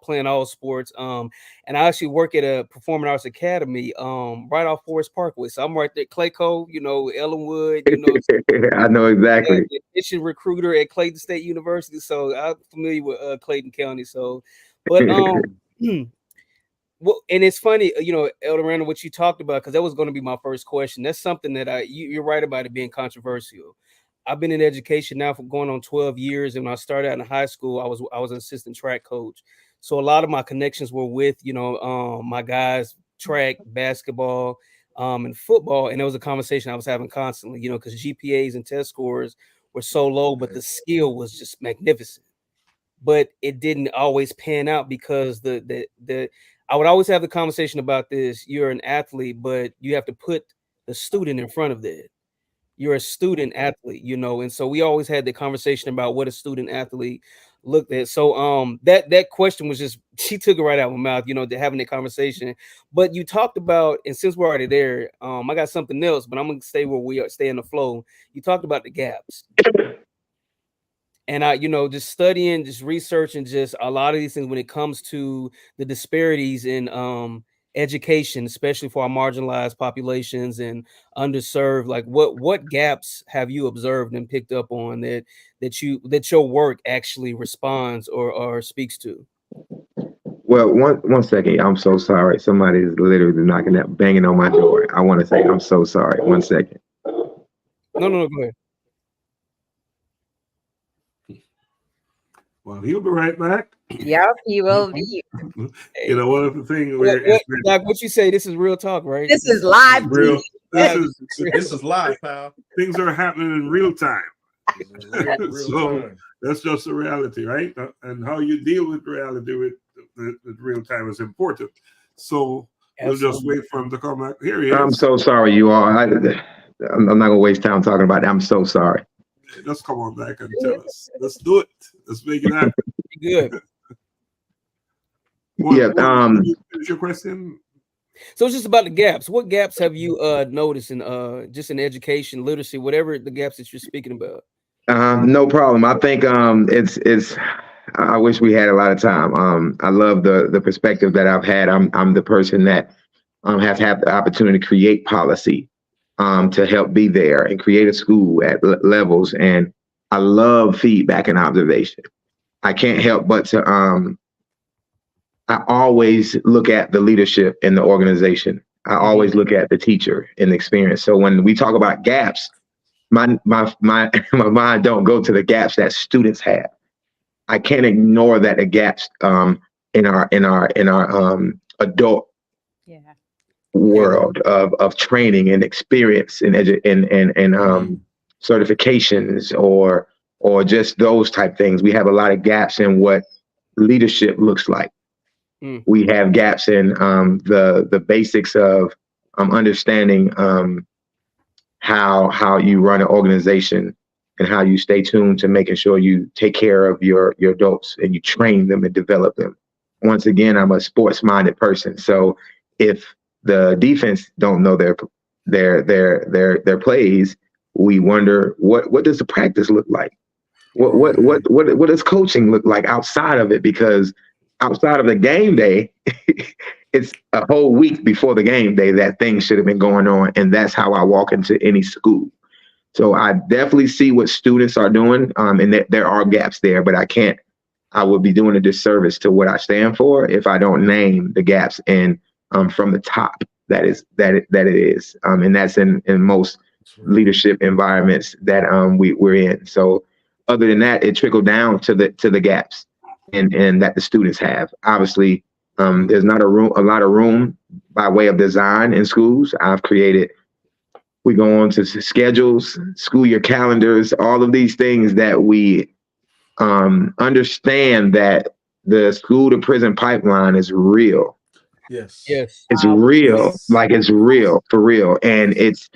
playing all sports. And I actually work at a performing arts academy right off Forest Parkway, so I'm right there, Clay Cove, Ellenwood, I know exactly. Admission recruiter at Clayton State University, so I'm familiar with Clayton County. So, but well, and it's funny, Elder Randall, what you talked about, because that was going to be my first question. That's something that you're right about it being controversial. I've been in education now for going on 12 years. And when I started out in high school, I was an assistant track coach. So a lot of my connections were with, my guys, track, basketball, and football. And it was a conversation I was having constantly, because GPAs and test scores were so low, but the skill was just magnificent. But it didn't always pan out because I would always have the conversation about this. You're an athlete, but you have to put the student in front of that. You're a student athlete, and so we always had the conversation about what a student athlete looked at. So that question was just, she took it right out of my mouth, having that conversation. But you talked about, and since we're already there, I got something else, but I'm gonna stay where we are, stay in the flow. You talked about the gaps. And I, just studying, just researching, just a lot of these things when it comes to the disparities in education, especially for our marginalized populations and underserved, like what gaps have you observed and picked up on that your work actually responds or speaks to? Well, one second. I'm so sorry. Somebody is literally banging on my door. I want to say I'm so sorry. 1 second. No, go ahead. Well, he'll be right back. Yep, he will be. One of the things what you say, this is real talk, right? This is live. This is live, pal. Things are happening in real time. Real time. That's just the reality, right? And how you deal with reality with real time is important. So we'll just wait for him to come back. Here he is. I'm so sorry, you all. I'm not going to waste time talking about that. I'm so sorry. Just come on back and tell us. Let's do it. Let's make it happen. Good. What is your question? So it's just about the gaps. What gaps have you noticed in just in education, literacy, whatever the gaps that you're speaking about? No problem. I think it's I wish we had a lot of time. I love the perspective that I've had. I'm the person that has had the opportunity to create policy to help be there and create a school at levels. And I love feedback and observation. I can't help but to I always look at the leadership in the organization. I always look at the teacher and the experience. So when we talk about gaps, my mind don't go to the gaps that students have. I can't ignore that the gaps in our adult world of training and experience and certifications or just those type things. We have a lot of gaps in what leadership looks like. We have gaps in the basics of understanding how you run an organization and how you stay tuned to making sure you take care of your adults and you train them and develop them. Once again, I'm a sports-minded person, so if the defense don't know their plays, we wonder what does the practice look like? What does coaching look like outside of it? Because outside of the game day, it's a whole week before the game day that things should have been going on. And that's how I walk into any school. So I definitely see what students are doing. And there are gaps there, but I would be doing a disservice to what I stand for if I don't name the gaps and from the top that it is. And that's in most leadership environments that we're in. So other than that, it trickled down to the gaps and that the students have. Obviously, there's not a lot of room by way of design in schools. We go on to schedules, school year calendars, all of these things that we understand that the school to prison pipeline is real. Yes. Yes. It's real, Yes. like it's real for real, and it's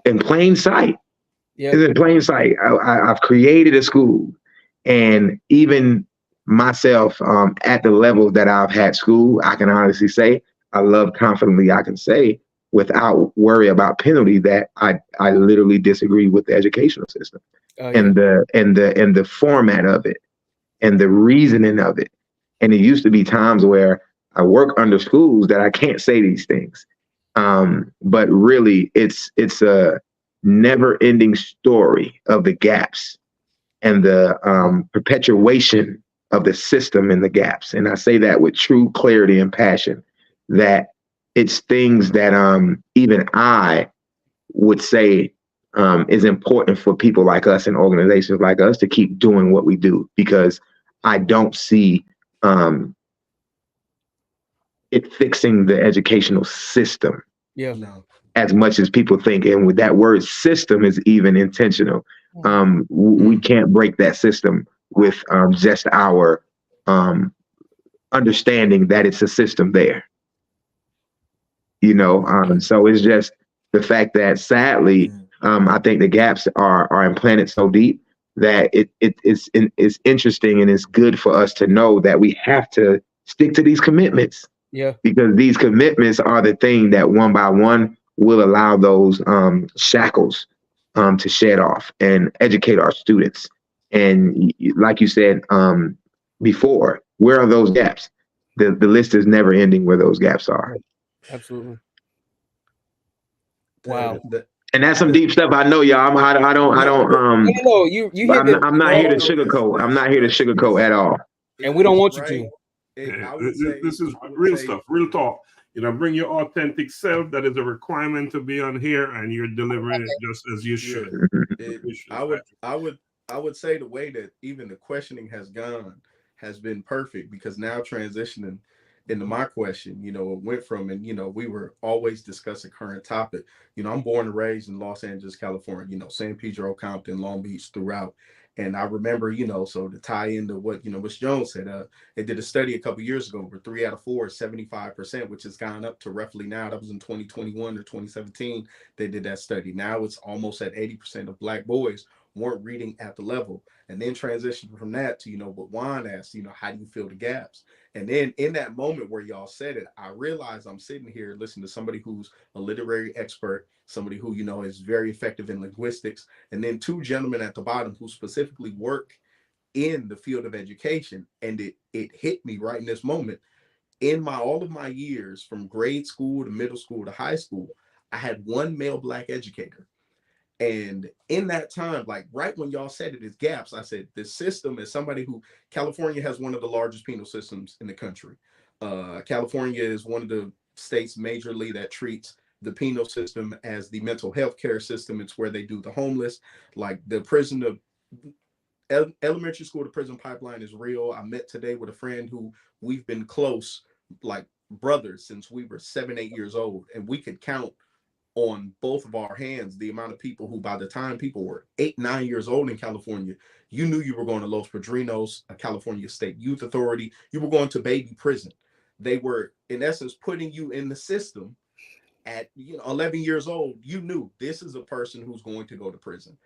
in plain sight. Yeah. It's in plain sight. I've created a school, and even myself, at the level that I've had school, I can honestly say I love confidently. I can say without worry about penalty that I literally disagree with the educational system Yeah. and the format of it and the reasoning of it. And it used to be times where I work under schools that I can't say these things. But really, it's a never-ending story of the gaps and the perpetuation of the system and the gaps. And I say that with true clarity and passion. That it's things that even I would say is important for people like us and organizations like us to keep doing what we do, because I don't see it fixing the educational system Yeah. No. as much as people think. And with that word system is even intentional. We can't break that system with just our understanding that it's a system there. So it's just the fact that sadly, I think the gaps are implanted so deep that it's interesting, and it's good for us to know that we have to stick to these commitments. Yeah. Because these commitments are the thing that one by one will allow those shackles to shed off and educate our students. And like you said before, where are those gaps? The list is never ending where those gaps are. Absolutely. Wow. And that's some deep stuff. I know, y'all. I don't. No, you hit it. I'm not here to sugarcoat. I'm not here to sugarcoat at all. And we don't want you to. This is real stuff, real talk. Bring your authentic self. That is a requirement to be on here, and you're delivering it just as you should. I would say the way that even the questioning has gone has been perfect, because now transitioning into my question, it went from, and we were always discussing current topic. I'm born and raised in Los Angeles, California, San Pedro, Compton, Long Beach, throughout. And I remember, so to tie into what, Ms. Jones said, they did a study a couple of years ago where 3 out of 4 is 75%, which has gone up to roughly now, that was in 2021 or 2017, they did that study. Now it's almost at 80% of Black boys weren't reading at the level. And then transition from that to, what Juan asked, how do you fill the gaps? And then in that moment where y'all said it, I realized I'm sitting here listening to somebody who's a literary expert, somebody who, is very effective in linguistics, and then 2 gentlemen at the bottom who specifically work in the field of education. And it hit me right in this moment. In all of my years from grade school to middle school to high school, I had 1 male Black educator. And in that time, like right when y'all said it is gaps, I said the system is somebody who, California has one of the largest penal systems in the country. California is one of the states majorly that treats the penal system as the mental health care system. It's where they do the homeless, like the prison, elementary school to prison pipeline is real. I met today with a friend who we've been close, like brothers, since we were 7, 8 years old, and we could count on both of our hands the amount of people who, by the time people were 8, 9 years old in California, you knew you were going to Los Padrinos, a California State Youth Authority. You were going to baby prison. They were, in essence, putting you in the system at 11 years old. You knew this is a person who's going to go to prison.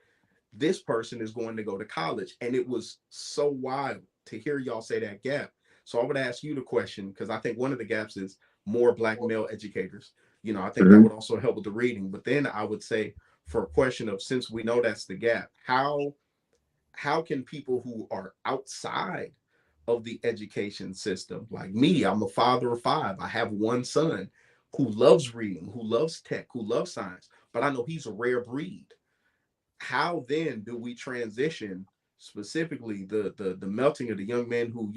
This person is going to go to college. And it was so wild to hear y'all say that gap. So I would ask you the question, because I think one of the gaps is more Black male educators. I think that would also help with the reading. But then I would say, for a question of, since we know that's the gap, how can people who are outside of the education system, like me, I'm a father of 5. I have 1 son who loves reading, who loves tech, who loves science, but I know he's a rare breed. How then do we transition specifically the melting of the young men who,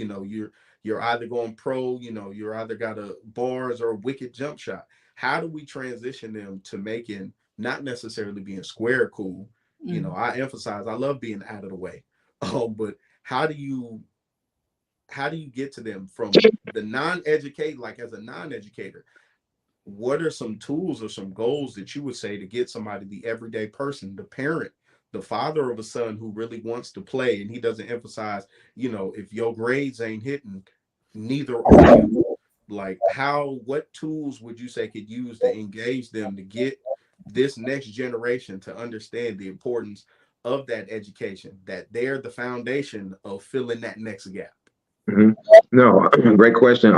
you're either going pro, you're either got a bars or a wicked jump shot. How do we transition them to making, not necessarily being square cool? I emphasize, I love being out of the way. But how do you get to them from the non-educated, like as a non-educator? What are some tools or some goals that you would say to get somebody, the everyday person, the parent, the father of a son who really wants to play, and he doesn't emphasize, if your grades ain't hitting, neither are you. Like, what tools would you say could use to engage them to get this next generation to understand the importance of that education, that they're the foundation of filling that next gap? Mm-hmm. No, great question.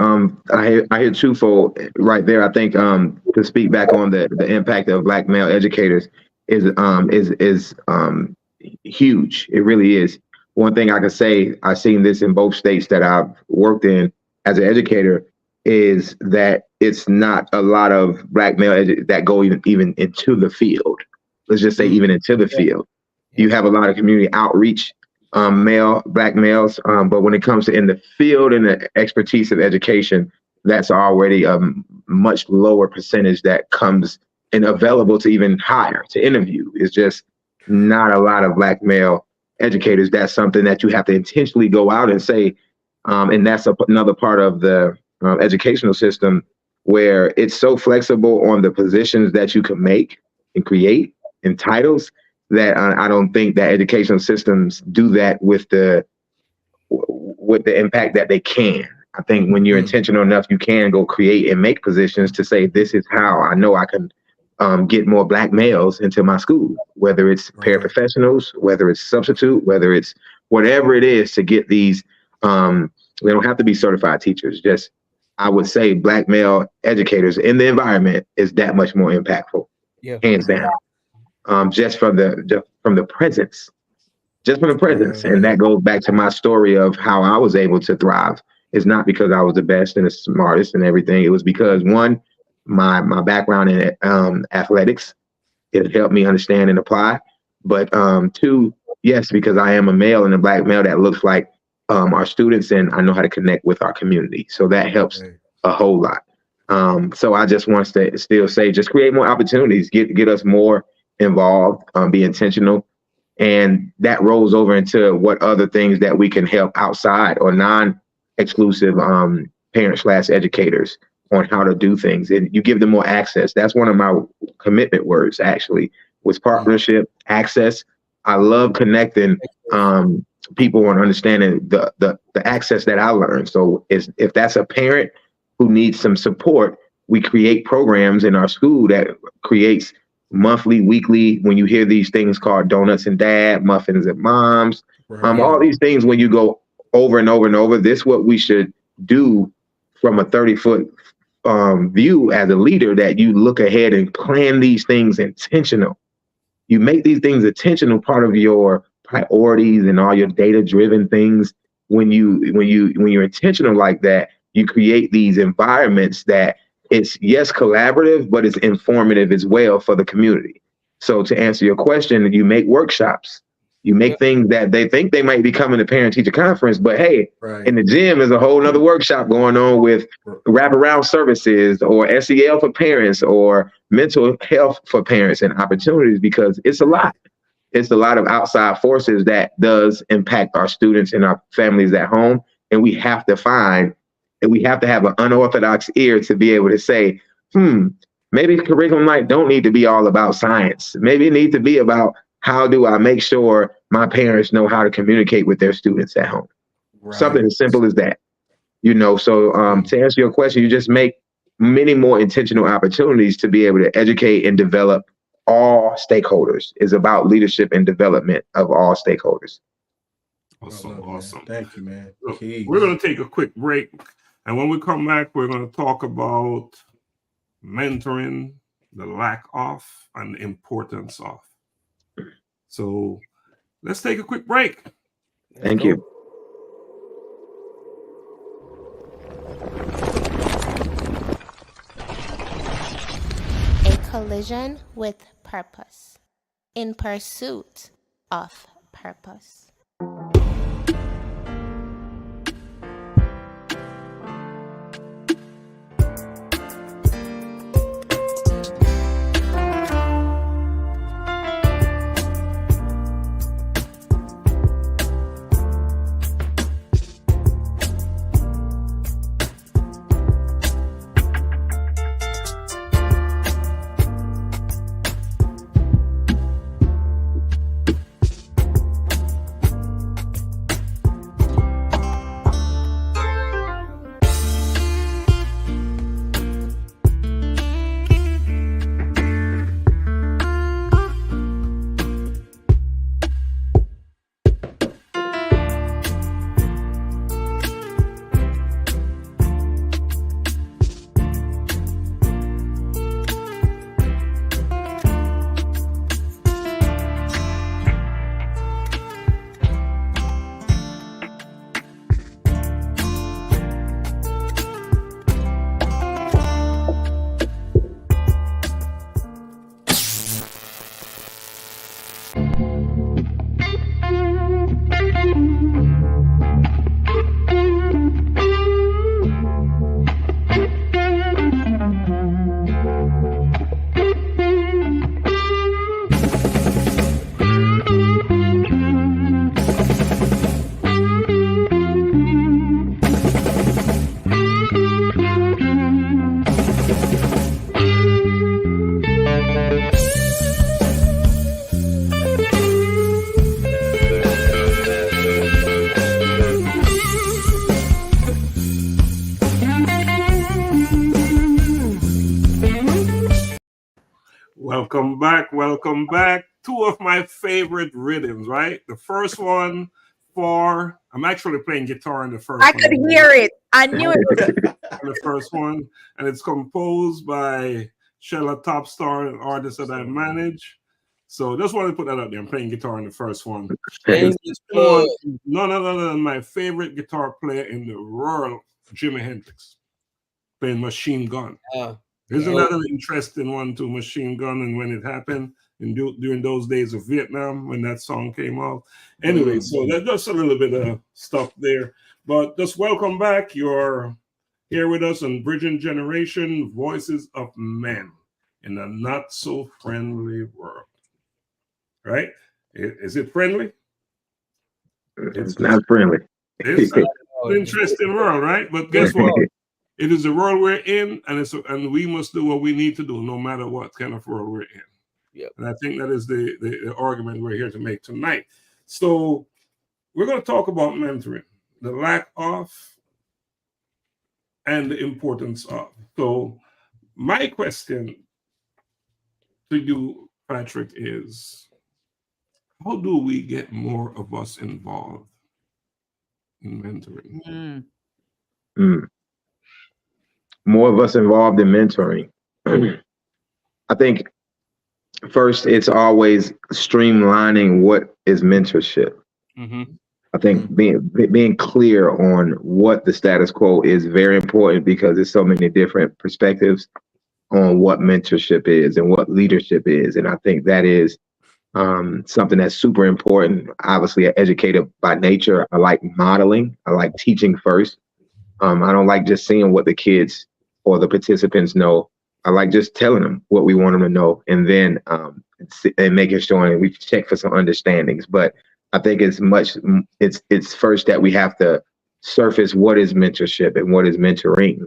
I hear twofold right there. I think to speak back on the impact of Black male educators is huge. It really is. One thing I can say, I've seen this in both states that I've worked in as an educator, is that it's not a lot of Black male that go even into the field. Let's just say even into the field. You have a lot of community outreach, Black males, but when it comes to in the field and the expertise of education, that's already a much lower percentage that comes and available to even hire, to interview. It's just not a lot of Black male educators. That's something that you have to intentionally go out and say, and that's another part of the educational system where it's so flexible on the positions that you can make and create and titles that I don't think that educational systems do that with the impact that they can. I think when you're intentional enough, you can go create and make positions to say, this is how I know I can get more Black males into my school, whether it's paraprofessionals, whether it's substitute, whether it's whatever it is to get these, they don't have to be certified teachers. Just, I would say Black male educators in the environment is that much more impactful, hands down. Just from the presence, and that goes back to my story of how I was able to thrive. It's not because I was the best and the smartest and everything. It was because, one, my background in athletics, it helped me understand and apply. But two, yes, because I am a male and a Black male that looks like our students, and I know how to connect with our community. So that helps a whole lot. So I just want to still say, just create more opportunities, get us more involved, be intentional, and that rolls over into what other things that we can help outside or non-exclusive parents/educators on how to do things, and you give them more access. That's one of my commitment words, actually, was partnership, access. I love connecting people and understanding the access that I learned. So if that's a parent who needs some support, we create programs in our school that creates monthly, weekly, when you hear these things called Donuts and Dad, Muffins and Moms, all these things, when you go over and over and over, this is what we should do from a 30-foot view as a leader, that you look ahead and plan these things intentional. You make these things intentional part of your priorities and all your data-driven things. When you're intentional like that, you create these environments that it's, yes, collaborative, but it's informative as well for the community. So to answer your question, you make workshops, you make things that they think they might be coming to parent-teacher conference, but hey, in the gym is a whole nother workshop going on with wraparound services or SEL for parents or mental health for parents and opportunities, because it's a lot. It's a lot of outside forces that does impact our students and our families at home. And we have to have an unorthodox ear to be able to say, maybe curriculum night don't need to be all about science. Maybe it needs to be about, how do I make sure my parents know how to communicate with their students at home? Something as simple as that. So to answer your question, you just make many more intentional opportunities to be able to educate and develop all stakeholders. Is about leadership and development of all stakeholders. Awesome. Thank you, man. We're going to take a quick break. And when we come back, we're going to talk about mentoring, the lack of, and the importance of. So let's take a quick break. Thank you. A collision with purpose, in pursuit of purpose. Welcome back. Welcome back. Two of my favorite rhythms, right? The first one I'm actually playing guitar in the first I one. could hear it. I knew it was The first one, and it's composed by Shella Topstar, an artist that I manage. So just wanted to put that out there. I'm playing guitar in the first one. Shameless plug. None other than my favorite guitar player in the world, Jimi Hendrix, playing Machine Gun. Isn't that an interesting one too, Machine Gun, and when it happened during those days of Vietnam when that song came out? Anyway, so that's just a little bit of stuff there. But just welcome back. You're here with us on Bridging Generation, Voices of Men in a not so friendly world. Right? Is it friendly? It's not friendly. It's an interesting world, right? But guess what? It is the world we're in, and we must do what we need to do, no matter what kind of world we're in. Yep. And I think that is the argument we're here to make tonight. So we're going to talk about mentoring, the lack of, and the importance of. So my question to you, Patrick, is how do we get more of us involved in mentoring? More of us involved in mentoring. I think first, it's always streamlining what is mentorship. I think being clear on what the status quo is very important, because there's so many different perspectives on what mentorship is and what leadership is. And I think that is something that's super important. Obviously, an educator by nature, I like modeling. I like teaching first. I don't like just seeing what the kids or the participants know. I like just telling them what we want them to know, and then and making sure we check for some understandings. But I think it's first that we have to surface what is mentorship and what is mentoring.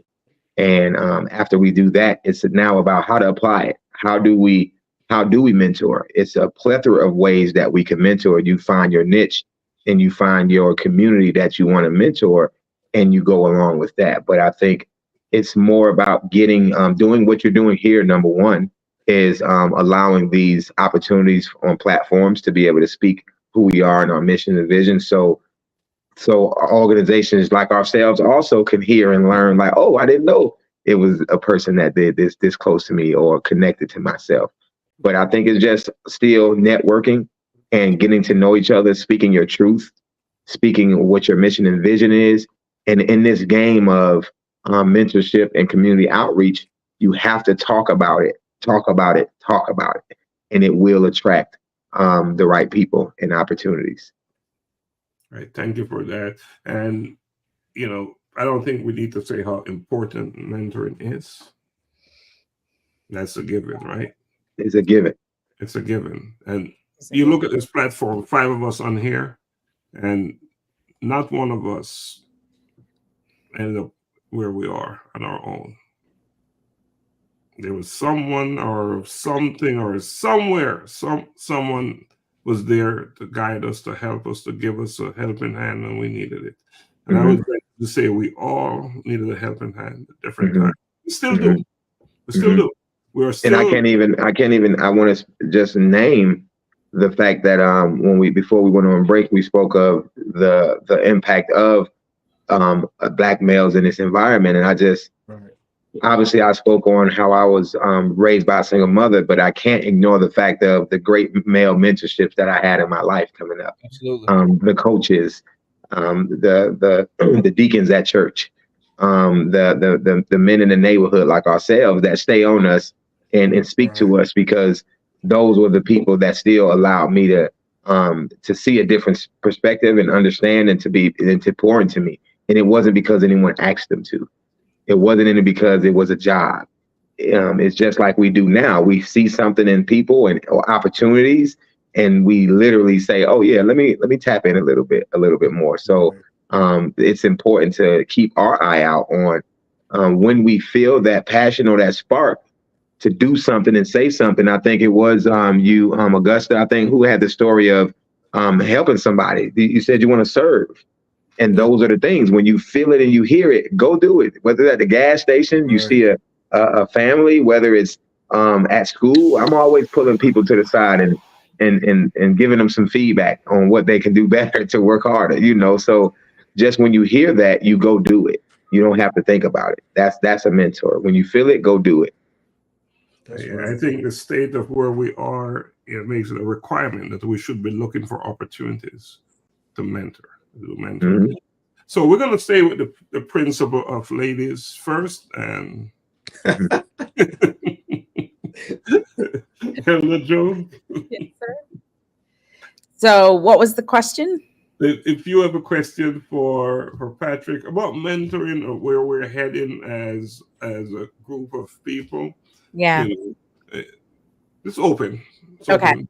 And after we do that, it's now about how to apply it. How do we mentor? It's a plethora of ways that we can mentor. You find your niche and you find your community that you want to mentor, and you go along with that. But I think it's more about getting doing what you're doing here. Number one is allowing these opportunities on platforms to be able to speak who we are and our mission and vision. So organizations like ourselves also can hear and learn, like, oh, I didn't know it was a person that did this close to me or connected to myself. But I think it's just still networking and getting to know each other, speaking your truth, speaking what your mission and vision is. And in this game of mentorship and community outreach, you have to talk about it, and it will attract the right people and opportunities. Right. Thank you for that. And, I don't think we need to say how important mentoring is. That's a given, right? It's a given. It's a given. And you look at this platform, 5 of us on here, and not one of us ended up where we are on our own. There was someone or something or somewhere, someone was there to guide us, to help us, to give us a helping hand when we needed it. And I would like to say we all needed a helping hand at different times. We still do. We still do. We're still. And I want to just name the fact that before we went on break, we spoke of the impact of Black males in this environment. And I just, obviously I spoke on how I was raised by a single mother, but I can't ignore the fact of the great male mentorships that I had in my life coming up. Absolutely. The coaches, the deacons at church, the men in the neighborhood like ourselves that stay on us and speak to us, because those were the people that still allowed me to see a different perspective and understand and to pour into me. And it wasn't because anyone asked them to. It wasn't because it was a job. It's just like we do now. We see something in people or opportunities, and we literally say, "Oh yeah, let me tap in a little bit more." So it's important to keep our eye out on when we feel that passion or that spark to do something and say something. I think it was you, Augusta, I think, who had the story of helping somebody. You said you want to serve. And those are the things, when you feel it and you hear it, go do it. Whether it's at the gas station, you see a family, whether it's At school, I'm always pulling people to the side and giving them some feedback on what they can do better to work harder, So just when you hear that, you go do it. You don't have to think about it. That's a mentor. When you feel it, go do it. I think the state of where we are, it makes it a requirement that we should be looking for opportunities to mentor. Mm-hmm. So we're going to stay with the principle of ladies first, and Hello, Joan. Yes, sir. So what was the question? If you have a question for Patrick about mentoring or where we're heading as a group of people, Yeah. It's open. Okay.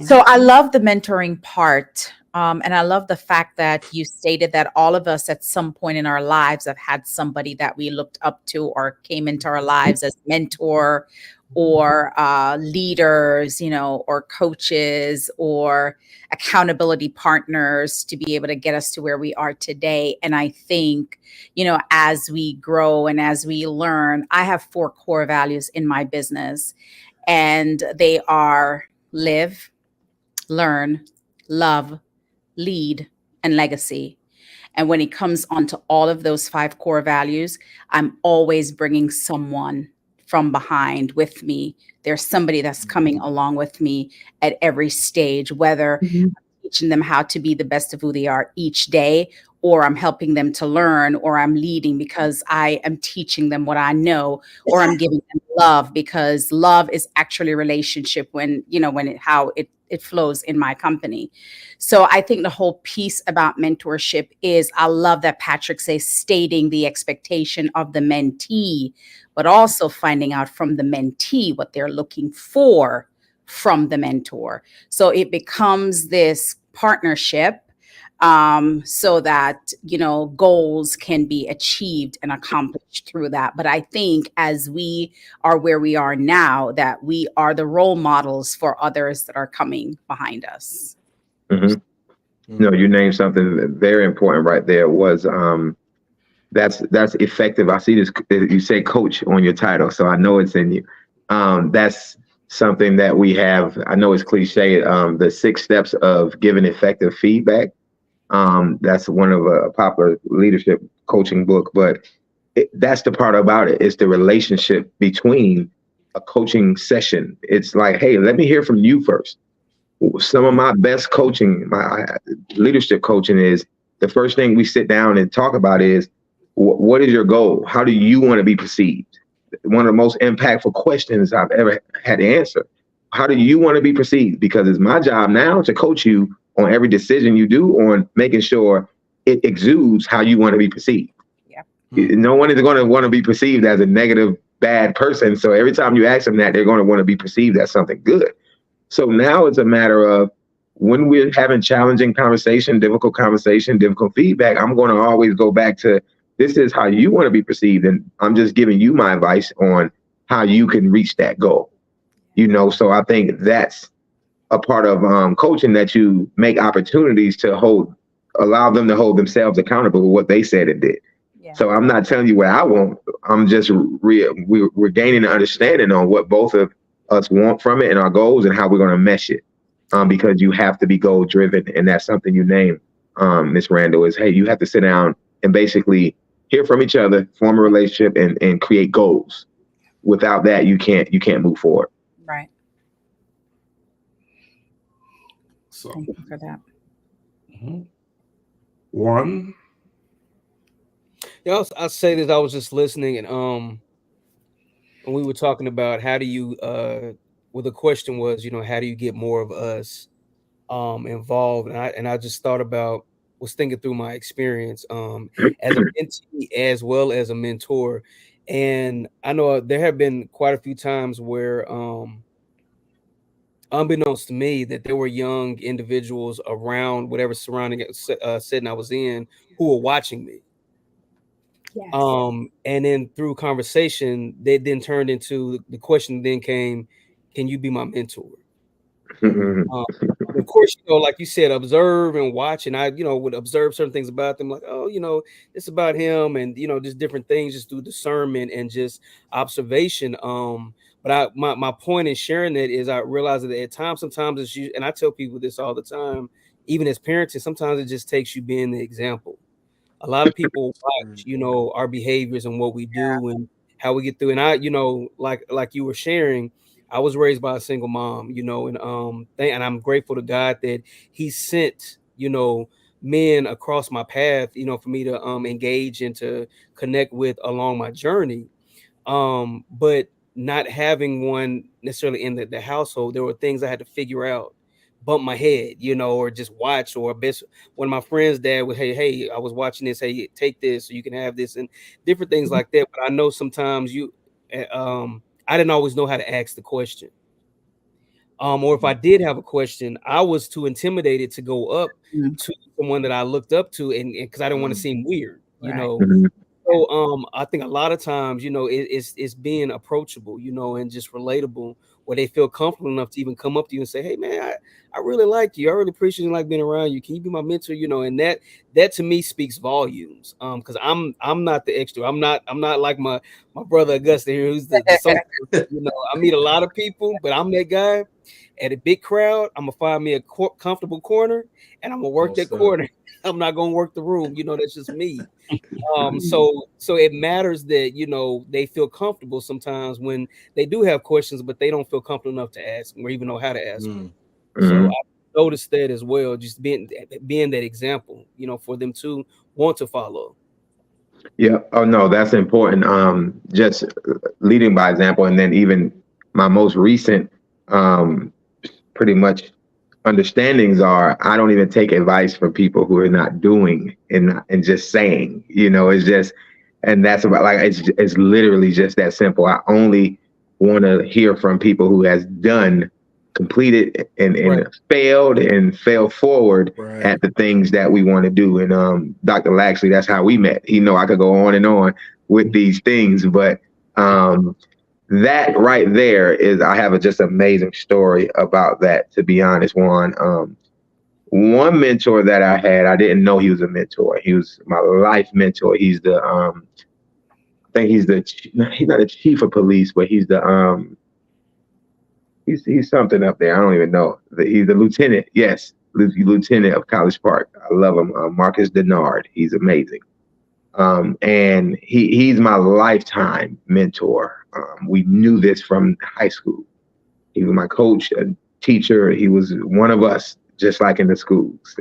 So I love the mentoring part. And I love the fact that you stated that all of us at some point in our lives have had somebody that we looked up to or came into our lives as mentor or leaders, or coaches or accountability partners to be able to get us to where we are today. And I think, as we grow and as we learn, I have 4 core values in my business, and they are live, learn, love, lead, and legacy. And when it comes onto all of those 5 core values, I'm always bringing someone from behind with me. There's somebody that's coming along with me at every stage, whether I'm teaching them how to be the best of who they are each day, or I'm helping them to learn, or I'm leading because I am teaching them what I know, or I'm giving them love because love is actually a relationship how it flows in my company. So I think the whole piece about mentorship is, I love that Patrick says stating the expectation of the mentee, but also finding out from the mentee what they're looking for from the mentor. So it becomes this partnership, so that, goals can be achieved and accomplished through that. But I think as we are where we are now, that we are the role models for others that are coming behind us. Mm-hmm. No, you named something very important right there. Was that's effective. I see this. You say coach on your title, so I know it's in you. That's something that we have. I know it's cliche. The 6 steps of giving effective feedback. That's one of a popular leadership coaching book, but that's the part about it. It's the relationship between a coaching session. It's like, hey, let me hear from you first. Some of my best coaching, my leadership coaching, is the first thing we sit down and talk about is, what is your goal? How do you want to be perceived? One of the most impactful questions I've ever had to answer. How do you want to be perceived? Because it's my job now to coach you on every decision you do, on making sure it exudes how you want to be perceived. Yeah. No one is going to want to be perceived as a negative, bad person. So every time you ask them that, they're going to want to be perceived as something good. So now it's a matter of, when we're having challenging conversation, difficult feedback, I'm going to always go back to, this is how you want to be perceived. And I'm just giving you my advice on how you can reach that goal. So I think that's a part of coaching, that you make opportunities to allow them to hold themselves accountable for what they said and did. Yeah. So I'm not telling you what I want. I'm just we're gaining an understanding on what both of us want from it and our goals and how we're going to mesh it. Because you have to be goal driven, and that's something you name, Ms. Randall, is, hey, you have to sit down and basically hear from each other, form a relationship, and create goals. Without that, you can't move forward. Right. So, thank you for that. One. Yeah, I'll say this. I was just listening, and when we were talking about how do you, well, the question was, how do you get more of us involved? And I just was thinking through my experience as a mentee as well as a mentor, and I know there have been quite a few times where, unbeknownst to me, that there were young individuals around whatever surrounding setting I was in who were watching me. Yes. And then through conversation, they then turned into, the question then came, can you be my mentor? Of course, like you said, observe and watch. And I, would observe certain things about them, like, oh, it's about him, and, just different things, just through discernment and just observation. But But my point in sharing that is I realize that at times, sometimes it's you, and I tell people this all the time, even as parents, and sometimes it just takes you being the example. A lot of people watch, our behaviors and what we do and how we get through. And I, like you were sharing, I was raised by a single mom, and I'm grateful to God that He sent, men across my path, for me to engage and to connect with along my journey. But not having one necessarily in the household, there were things I had to figure out, bump my head, or just watch, or best one of my friends' dad would, hey, I was watching this, hey, take this so you can have this, and different things like that. But I know sometimes I didn't always know how to ask the question. Or if I did have a question, I was too intimidated to go up to someone that I looked up to, and because I didn't want to seem weird, Mhm. So I think a lot of times, it's being approachable, and just relatable, where they feel comfortable enough to even come up to you and say, hey man, I really like you. I really appreciate you, like being around you. Can you be my mentor? And that to me speaks volumes. Because I'm not the extra. I'm not like my brother Augusta here, who's the social, I meet a lot of people, but I'm that guy. At a big crowd, I'm gonna find me a comfortable corner, and I'm gonna work that corner. I'm not gonna work the room. That's just me. So it matters that they feel comfortable sometimes when they do have questions, but they don't feel comfortable enough to ask them or even know how to ask them. So I noticed that as well, just being that example, for them to want to follow. Yeah. Oh no, that's important. Just leading by example, and then even my most recent, pretty much understandings are I don't even take advice from people who are not doing and just saying. It's just, and that's about like it's literally just that simple. I only want to hear from people who has done, completed, and failed and fell forward at the things that we want to do. And Dr. Laxley, that's how we met. I could go on and on with these things, but that right there is, I have a just amazing story about that, to be honest, Juan. One mentor that I had, I didn't know he was a mentor. He was my life mentor. He's the, I think he's not the chief of police, but he's the, he's something up there. I don't even know. He's the lieutenant. Yes. Lieutenant of College Park. I love him. Marcus Denard. He's amazing. And he's my lifetime mentor. We knew this from high school. He was my coach, a teacher. He was one of us, just like in the schools,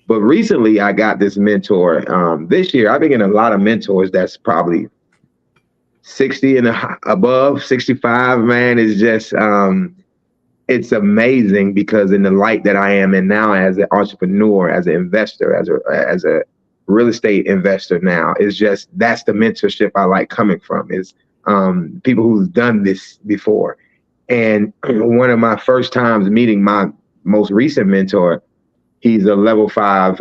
But recently I got this mentor. This year I've been getting a lot of mentors that's probably 60 and above, 65, man. Is just, it's amazing, because in the light that I am in now as an entrepreneur, as an investor, as a real estate investor now, is just, that's the mentorship I like coming from, is people who've done this before. And one of my first times meeting my most recent mentor, he's a level 5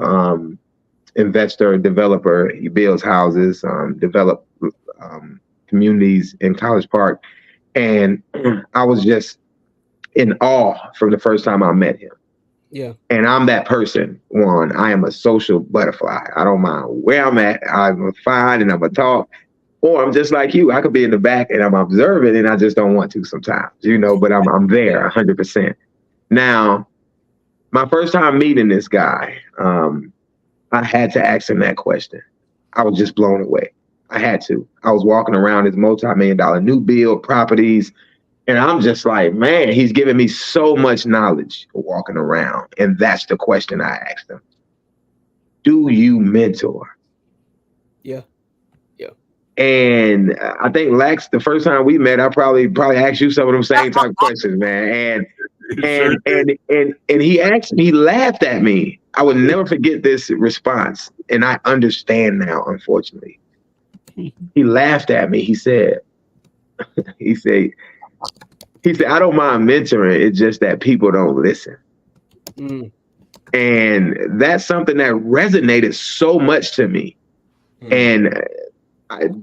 investor, developer. He builds houses, develop communities in College Park. And I was just in awe from the first time I met him. Yeah. And I'm that person, Juan. I am a social butterfly. I don't mind where I'm at. I'm fine and I'm going to talk. Or I'm just like you. I could be in the back and I'm observing and I just don't want to sometimes, but I'm there 100%. Now, my first time meeting this guy, I had to ask him that question. I was just blown away. I had to. I was walking around his multi-million-dollar new build properties, and I'm just like, man, he's giving me so much knowledge walking around. And that's the question I asked him. Do you mentor? Yeah. And I think Lex, the first time we met, I probably asked you some of them same type of questions, man. And he laughed at me. I would never forget this response. And I understand now, unfortunately. He laughed at me. He said, I don't mind mentoring. It's just that people don't listen. And that's something that resonated so much to me. And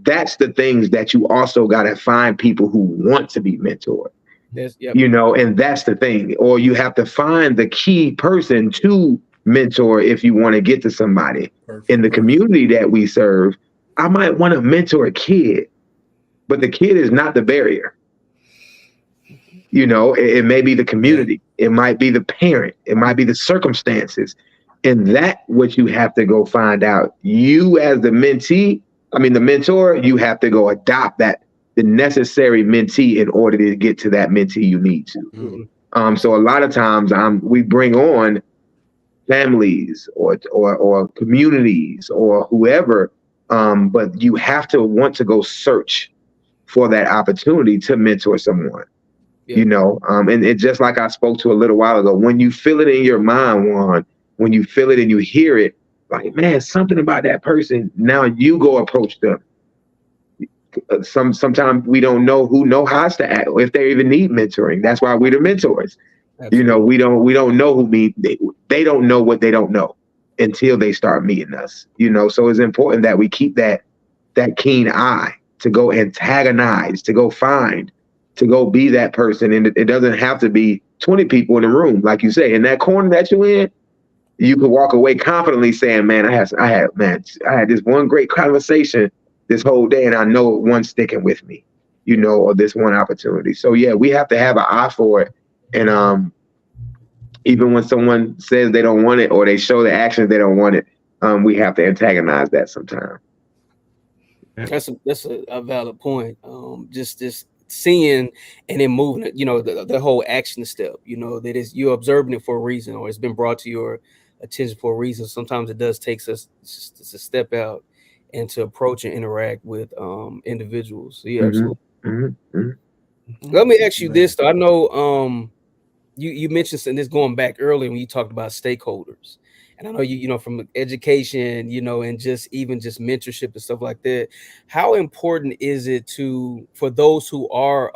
that's the things that you also got to find people who want to be mentored. And that's the thing. Or you have to find the key person to mentor if you want to get to somebody. In the community that we serve, I might want to mentor a kid, but the kid is not the barrier. You know, it may be the community, it might be the parent, it might be the circumstances. And that what you have to go find out. You as the mentee, I mean the mentor, you have to go adopt that the necessary mentee in order to get to that mentee you need to. Mm-hmm. So a lot of times we bring on families or communities or whoever, but you have to want to go search for that opportunity to mentor someone. You know, and it just like I spoke to a little while ago, when you feel it in your mind, Juan, when you feel it and you hear it, like, man, something about that person. Now you go approach them. Sometimes we don't know who know how to act, or if they even need mentoring. That's why we're the mentors. Absolutely. You know, we don't know who they don't know what they don't know until they start meeting us. You know, so it's important that we keep that keen eye to go antagonize, to go find, to go be that person. And it doesn't have to be 20 people in the room. Like you say, in that corner that you're in, you can walk away confidently saying, man, I had this one great conversation this whole day, and I know one's sticking with me, you know, or this one opportunity. So yeah, we have to have an eye for it. And even when someone says they don't want it or they show the actions they don't want it, we have to antagonize that sometimes. That's a valid point. Just seeing and then moving it, you know, the whole action step, you know, that is you're observing it for a reason, or it's been brought to your attention for a reason. Sometimes it does take us just to step out and to approach and interact with individuals. So yeah, absolutely. Let me ask you this though. I know you mentioned, and this going back earlier when you talked about stakeholders. And I know you know, from education, you know, and just mentorship and stuff like that. How important is it for those who are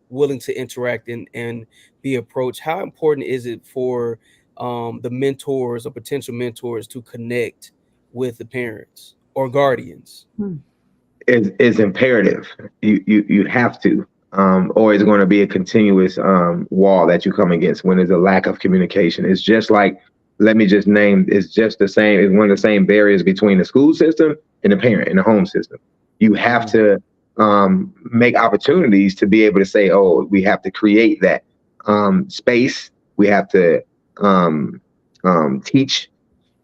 willing to interact and be approached? How important is it for the mentors or potential mentors to connect with the parents or guardians? It's imperative. You have to, or it's going to be a continuous wall that you come against when there's a lack of communication. It's just like, let me just name, it's just the same. It's one of the same barriers between the school system and the parent and the home system. You have to make opportunities to be able to say, oh, we have to create that space. We have to teach.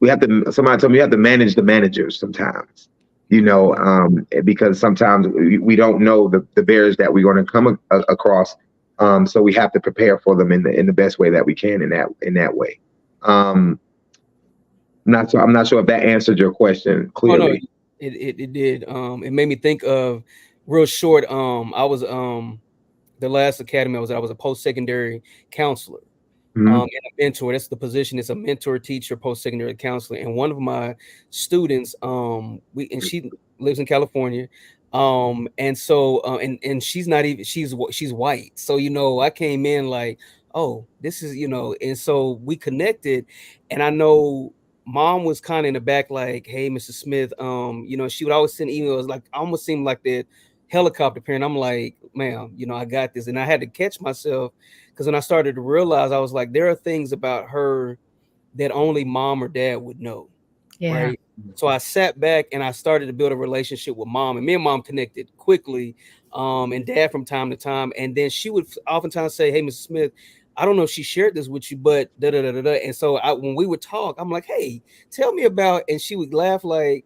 Somebody told me you have to manage the managers sometimes, you know, because sometimes we don't know the barriers that we're going to come across. So we have to prepare for them in the best way that we can in that way. I'm not sure if that answered your question clearly. Oh, no, it did. It made me think of real short. I was the last academy I was at, I was a post-secondary counselor. And a mentor. That's the position. It's a mentor, teacher, post-secondary counselor. And one of my students, she lives in California. And so and she's not even, she's white. So, you know, I came in like, oh, this is, you know, and so we connected. And I know mom was kind of in the back, like, hey, Mr. Smith, you know, she would always send emails, like almost seemed like that helicopter parent. I'm like, ma'am, you know, I got this. And I had to catch myself, because when I started to realize, I was like, there are things about her that only mom or dad would know. Yeah. Right. So I sat back and I started to build a relationship with mom, and me and mom connected quickly, and dad from time to time. And then she would oftentimes say, hey, Mr. Smith, I don't know if she shared this with you, but da da da da da. And so when we would talk, I'm like, hey, tell me about, and she would laugh like,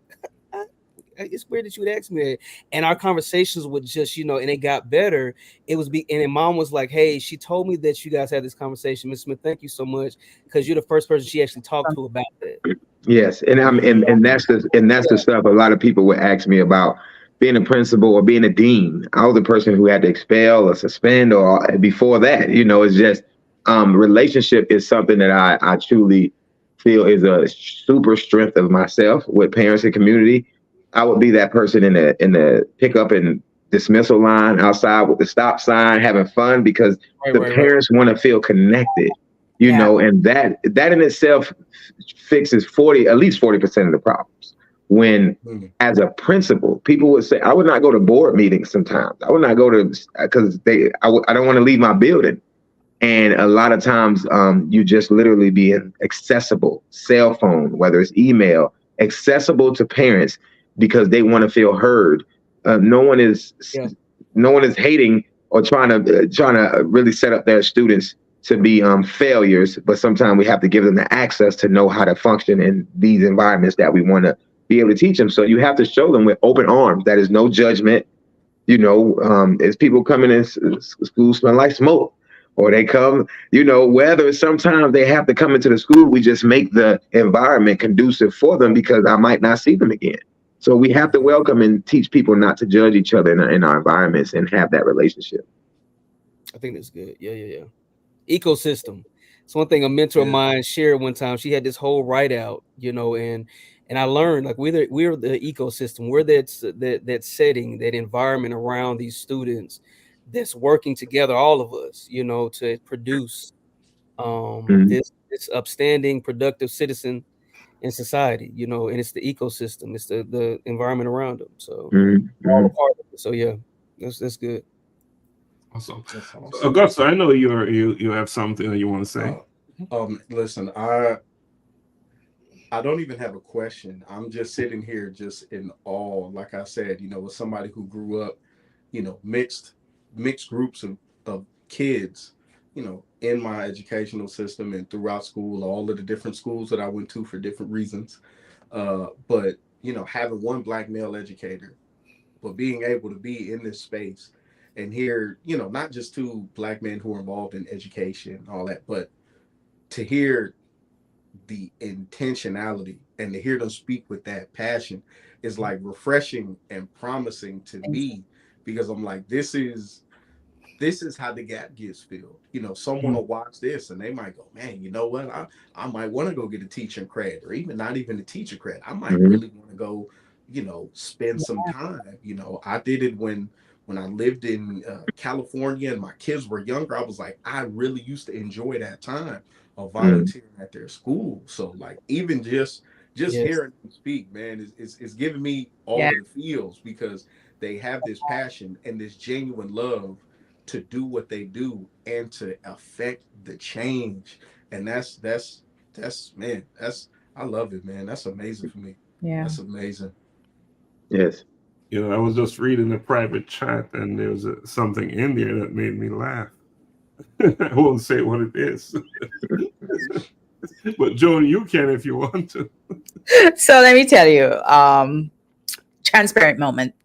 it's weird that you would ask me that. And our conversations would just, you know, and it got better. And then mom was like, hey, she told me that you guys had this conversation. Ms. Smith, thank you so much, because you're the first person she actually talked to about that. Yes. And that's the stuff a lot of people would ask me about, being a principal or being a dean. I was the person who had to expel or suspend, or before that, you know, it's just relationship is something that I truly feel is a super strength of myself with parents and community. I would be that person in the pickup and dismissal line outside with the stop sign, having fun, because the parents want to feel connected, you know, and that in itself fixes at least 40% of the problems. When as a principal, people would say, I would not go to board meetings sometimes. I would not go to, because I don't want to leave my building. And a lot of times you just literally being accessible, cell phone, whether it's email, accessible to parents, because they want to feel heard. No one is hating or trying to really set up their students to be failures, but sometimes we have to give them the access to know how to function in these environments that we want to be able to teach them. So you have to show them with open arms. That is no judgment. As people coming in school smell like smoke, or they come, whether sometimes they have to come into the school, we just make the environment conducive for them because I might not see them again. So we have to welcome and teach people not to judge each other in our environments and have that relationship. I think that's good. Yeah. Ecosystem. It's one thing a mentor of mine shared one time. She had this whole write out, and I learned like we're the ecosystem. We're that setting, that environment around these students that's working together, all of us, to produce this upstanding, productive citizen in society, and it's the ecosystem, it's the environment around them. So all a part of it. So yeah, that's good. Awesome. Augusta, I know you have something that you want to say. Listen, I don't even have a question. I'm just sitting here just in awe. Like I said, with somebody who grew up, mixed groups of kids, in my educational system and throughout school, all of the different schools that I went to for different reasons. But, having one Black male educator, but being able to be in this space and hear, not just two Black men who are involved in education, all that, but to hear the intentionality and to hear them speak with that passion is like refreshing and promising to me, because I'm like, this is how the gap gets filled. Someone will watch this and they might go, man, you know what? I might want to go get a teaching credit, or even not even a teacher credit. I might really want to go, spend some time. I did it when I lived in California and my kids were younger. I was like, I really used to enjoy that time of volunteering at their school. So like, even just hearing them speak, man, is giving me all of the feels, because they have this passion and this genuine love to do what they do and to affect the change. And that's I love it, man. That's amazing for me. Yeah, that's amazing. Yes. I was just reading the private chat and there was something in there that made me laugh. I won't say what it is. But Joan, you can if you want to. So let me tell you, transparent moment.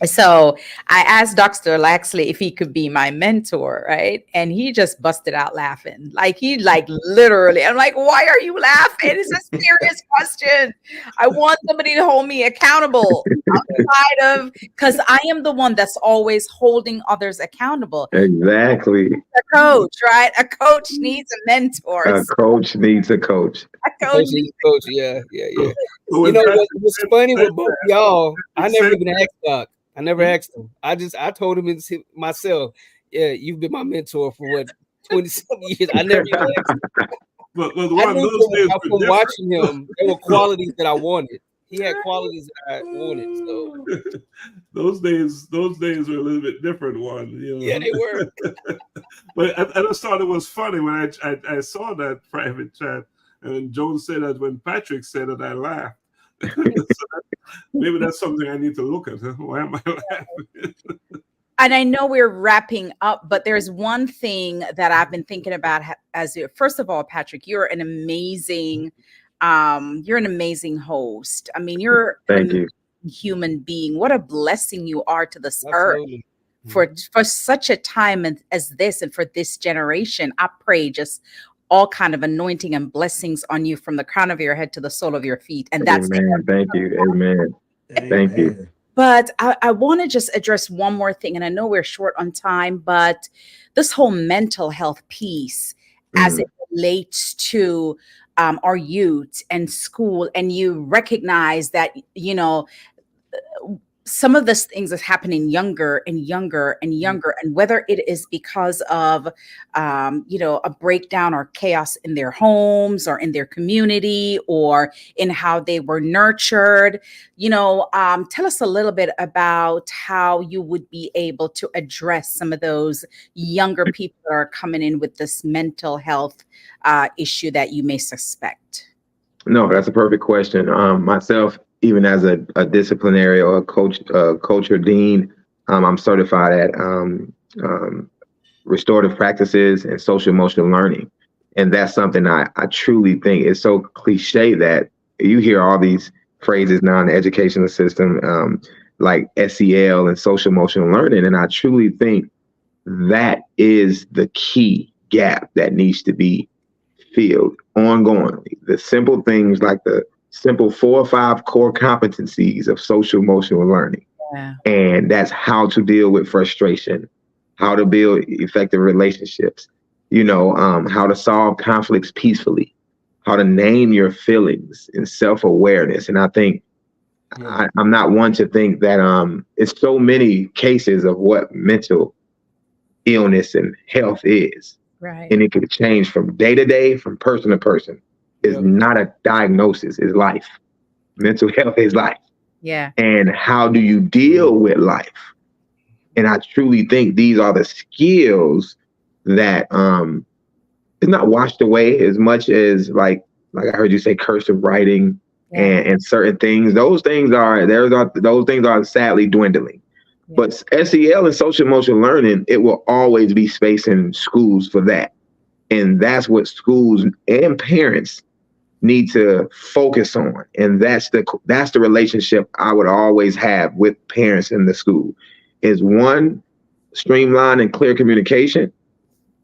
So I asked Dr. Laxley if he could be my mentor, right? And he just busted out laughing. Literally, I'm like, why are you laughing? It's a serious question. I want somebody to hold me accountable outside of, because I am the one that's always holding others accountable. Exactly. A coach, right? A coach needs a mentor. A coach needs a coach. A coach needs a coach. Yeah. What's funny with both y'all, I never even asked Doc. I never asked him. I told him myself. Yeah, you've been my mentor for what, 20-something years. I never even asked him. But one those days from watching him, there were qualities that I wanted. He had qualities that I wanted. So those days were a little bit different. Yeah, they were. But I just thought it was funny when I saw that private chat, and Joan said that when Patrick said it, I laughed. Maybe that's something I need to look at. Why am I laughing? And I know we're wrapping up, but there's one thing that I've been thinking about first of all, Patrick, you're an amazing host. I mean, you're a human being. What a blessing you are to this earth. For such a time as this, and for this generation. I pray just all kind of anointing and blessings on you from the crown of your head to the sole of your feet. And that's Amen. Thank you. Amen. Thank you. But I want to just address one more thing. And I know we're short on time, but this whole mental health piece as it relates to our youth and school, and you recognize that, some of these things is happening younger and younger and younger, and whether it is because of, a breakdown or chaos in their homes or in their community or in how they were nurtured, tell us a little bit about how you would be able to address some of those younger people that are coming in with this mental health issue that you may suspect. No, that's a perfect question. Myself, even as a disciplinary or a coach or dean, I'm certified at restorative practices and social emotional learning. And that's something I truly think is so cliche that you hear all these phrases now in the educational system, like SEL and social emotional learning. And I truly think that is the key gap that needs to be filled ongoingly. The simple things like the simple 4 or 5 core competencies of social emotional learning. Yeah. And that's how to deal with frustration, how to build effective relationships, how to solve conflicts peacefully, how to name your feelings and self-awareness. And I think I'm not one to think that it's so many cases of what mental illness and health is. Right. And it can change from day to day, from person to person. It's not a diagnosis, it's life. Mental health is life. Yeah. And how do you deal with life? And I truly think these are the skills that is not washed away as much as like I heard you say cursive writing and certain things. Those things are sadly dwindling. Yeah. But SEL and social emotional learning, it will always be space in schools for that. And that's what schools and parents need to focus on. And that's the relationship I would always have with parents in the school is 1, streamline and clear communication.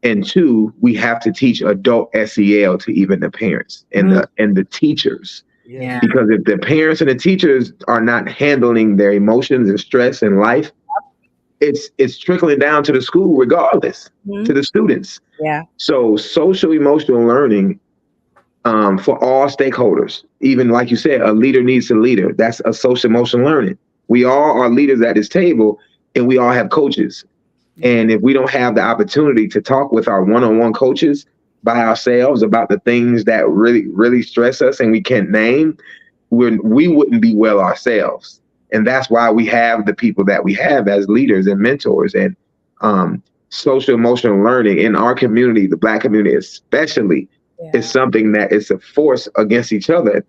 And 2, we have to teach adult SEL to even the parents and the teachers. Yeah. Because if the parents and the teachers are not handling their emotions and stress in life, it's trickling down to the school regardless, to the students. Yeah. So social emotional learning for all stakeholders, even like you said, a leader needs a leader. That's a social emotional learning. We all are leaders at this table and we all have coaches. And if we don't have the opportunity to talk with our one-on-one coaches by ourselves about the things that really, really stress us and we can't name, we wouldn't be well ourselves. And that's why we have the people that we have as leaders and mentors. And social emotional learning in our community, the Black community especially, is something that is a force against each other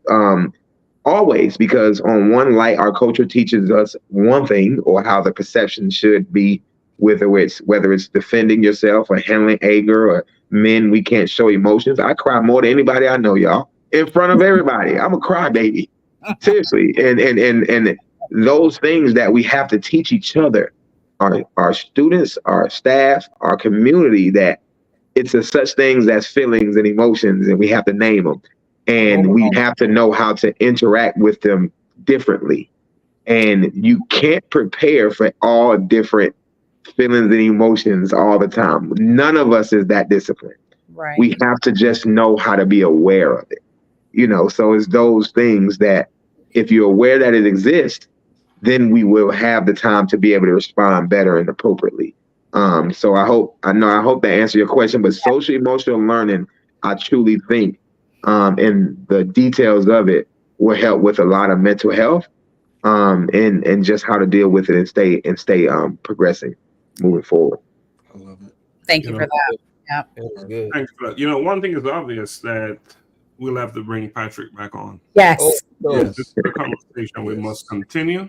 always, because on one light, our culture teaches us one thing or how the perception should be, whether it's defending yourself or handling anger or men, we can't show emotions. I cry more than anybody I know, y'all, in front of everybody. I'm a crybaby, seriously. And those things that we have to teach each other, our students, our staff, our community, that it's such things as feelings and emotions, and we have to name them. And we have to know how to interact with them differently. And you can't prepare for all different feelings and emotions all the time. None of us is that disciplined. Right. We have to just know how to be aware of it. So it's those things that if you're aware that it exists, then we will have the time to be able to respond better and appropriately. So I hope that answered your question, but social emotional learning, I truly think, and the details of it will help with a lot of mental health, and just how to deal with it and stay progressing, moving forward. I love it. Thank you for that. Yeah. Good. Thanks for that. One thing is obvious that we'll have to bring Patrick back on. Yes. This is a conversation we must continue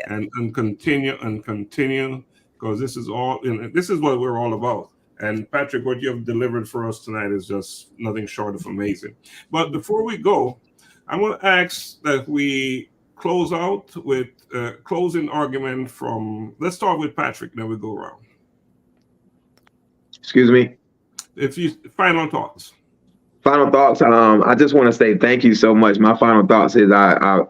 and continue, because this is what we're all about. And Patrick, what you have delivered for us tonight is just nothing short of amazing. But before we go, I'm going to ask that we close out with a closing argument from, let's start with Patrick, then we go around. Excuse me? Final thoughts. Final thoughts. I just want to say thank you so much. My final thoughts is I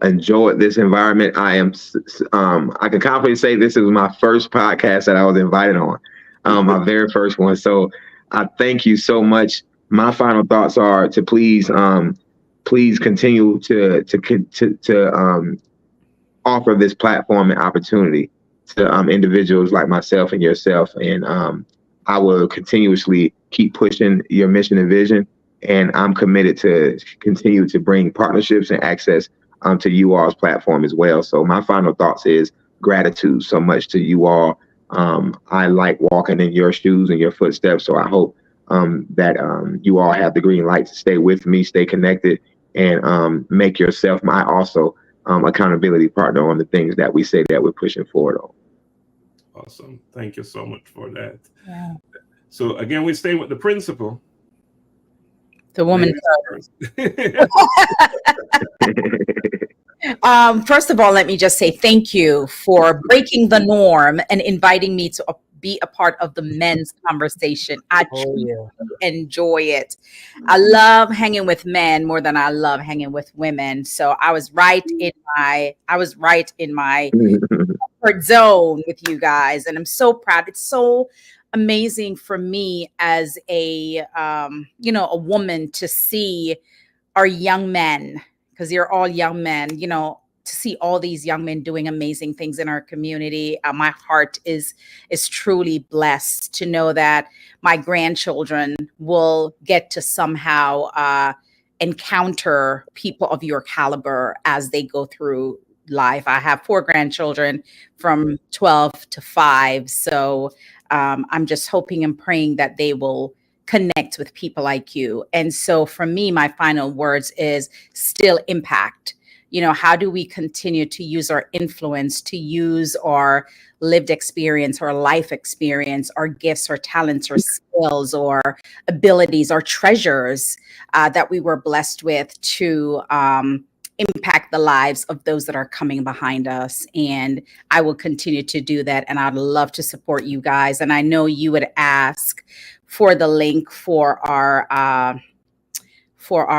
enjoyed this environment. I can confidently say this is my first podcast that I was invited on, my very first one. So I thank you so much. My final thoughts are to please continue to offer this platform and opportunity to individuals like myself and yourself, and I will continuously keep pushing your mission and vision. And I'm committed to continue to bring partnerships and access to you all's platform as well. So my final thoughts is gratitude so much to you all. I like walking in your shoes and your footsteps. So I hope that you all have the green light to stay with me, stay connected, and make yourself my also accountability partner on the things that we say that we're pushing forward on. Awesome. Thank you so much for that. Yeah. So again, we stay with the principle. The woman Ladies First of all, let me just say thank you for breaking the norm and inviting me to be a part of the men's conversation. I truly enjoy it. I love hanging with men more than I love hanging with women. So I was right in my comfort zone with you guys, and I'm so proud. It's so amazing for me as a a woman to see our young men, because you're all young men, to see all these young men doing amazing things in our community. My heart is truly blessed to know that my grandchildren will get to somehow encounter people of your caliber as they go through life. I have 4 grandchildren from 12 to 5. So I'm just hoping and praying that they will connect with people like you. And so for me, my final words is still impact. How do we continue to use our influence, to use our lived experience, our life experience, our gifts, our talents, our skills, or abilities, our treasures that we were blessed with to impact the lives of those that are coming behind us. And I will continue to do that. And I'd love to support you guys. And I know you would ask for the link for our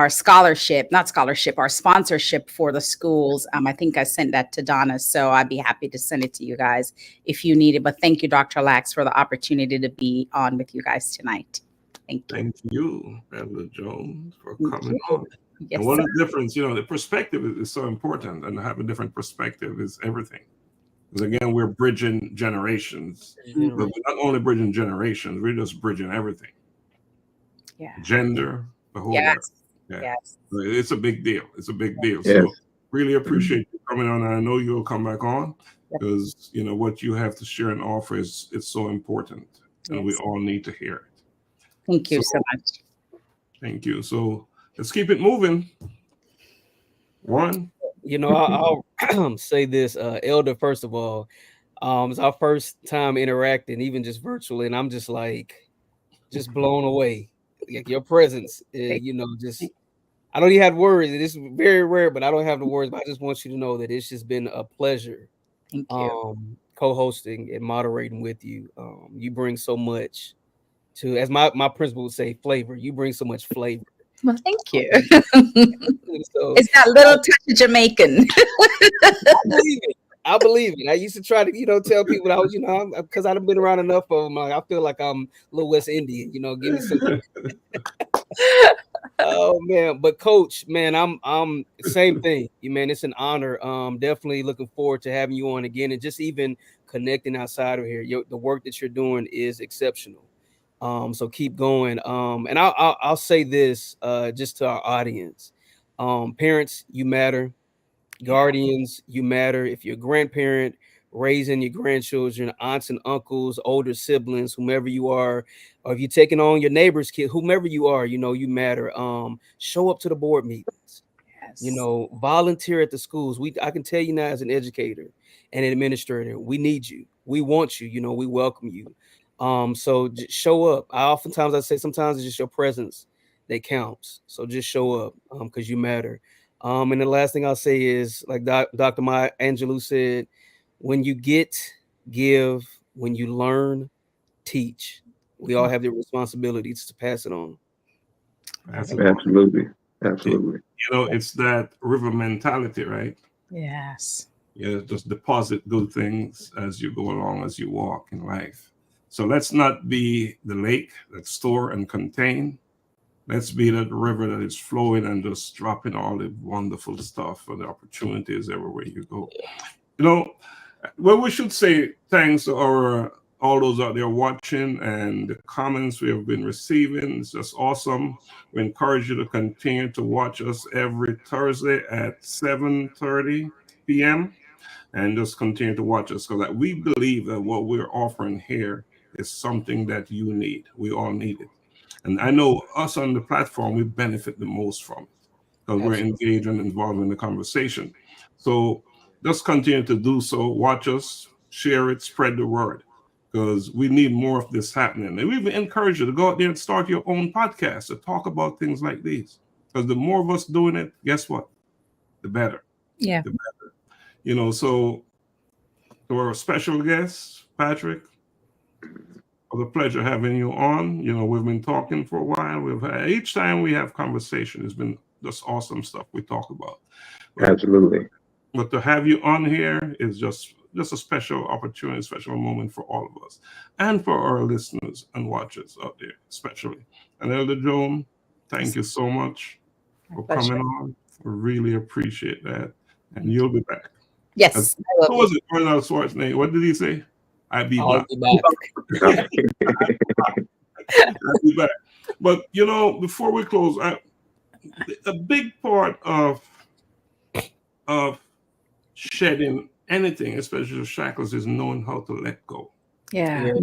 scholarship, not scholarship, our sponsorship for the schools. I think I sent that to Donna, so I'd be happy to send it to you guys if you need it. But thank you, Dr. Lax, for the opportunity to be on with you guys tonight. Thank you. Thank you, Bella Jones, for coming on. Yes, and one of the difference, the perspective is so important, and to have a different perspective is everything. Because again, we're bridging generations, but we're not only bridging generations, we're just bridging everything. Yeah. Gender, the whole lot. Yeah. Yes. It's a big deal. It's a big deal. Yes. So really appreciate you coming on. And I know you'll come back on because what you have to share and offer it's so important, and we all need to hear it. Thank you so much. Thank you. So let's keep it moving. Juan. I'll say this, Elder, first of all, it's our first time interacting, even just virtually, and I'm just blown away. Like your presence, just I don't even have words. It is very rare, but I don't have the words. But I just want you to know that it's just been a pleasure. Thank you. Co-hosting and moderating with you. You bring so much to, as my principal would say, flavor. You bring so much flavor. Well, thank you. It's that little touch of Jamaican. I believe it. I used to try to, tell people I was, because I've been around enough of them. I feel like I'm a little West Indian, give me some. Oh man, but Coach, man, I'm same thing. Man, it's an honor. Definitely looking forward to having you on again, and just even connecting outside of here. The work that you're doing is exceptional. So keep going. And I'll say this just to our audience. Parents, you matter. Guardians, you matter. If you're a grandparent raising your grandchildren, aunts and uncles, older siblings, whomever you are, or if you're taking on your neighbor's kid, whomever you are, you matter. Show up to the board meetings. Yes. Volunteer at the schools. I can tell you now, as an educator and an administrator, we need you. We want you. We welcome you. So just show up. I say sometimes it's just your presence that counts. So just show up because you matter. And the last thing I'll say is, like Dr. Maya Angelou said, when you get, give. When you learn, teach. We all have the responsibilities to pass it on. Absolutely. Absolutely. It's that river mentality, right? Yes. Yeah, just deposit good things as you go along, as you walk in life. So let's not be the lake that store and contain. Let's be that river that is flowing and just dropping all the wonderful stuff for the opportunities everywhere you go. Well, we should say thanks to all those out there watching, and the comments we have been receiving. It's just awesome. We encourage you to continue to watch us every Thursday at 7:30 p.m. and just continue to watch us, because we believe that what we're offering here is something that you need. We all need it. And I know us on the platform, we benefit the most from it because we're engaged and involved in the conversation. So just continue to do so. Watch us, share it, spread the word. because we need more of this happening. And we even encourage you to go out there and start your own podcast to talk about things like these. Because the more of us doing it, guess what? The better. Yeah. The better. You know, so to our special guest, Patrick, it was a pleasure having you on. You know, we've been talking for a while. We've had, each time we have conversation, it's been just awesome stuff we talk about. Absolutely. But to have you on here is just a special opportunity, special moment for all of us and for our listeners and watchers out there, especially. And Elder Joan, thank you so much for coming on. We really appreciate that. And you'll be back. Yes. Who was it? Arnold Schwarzenegger. What did he say? I'll be back. I'll be back. But, you know, before we close, a big part of shedding anything, especially the shackles, is knowing how to let go. Yeah.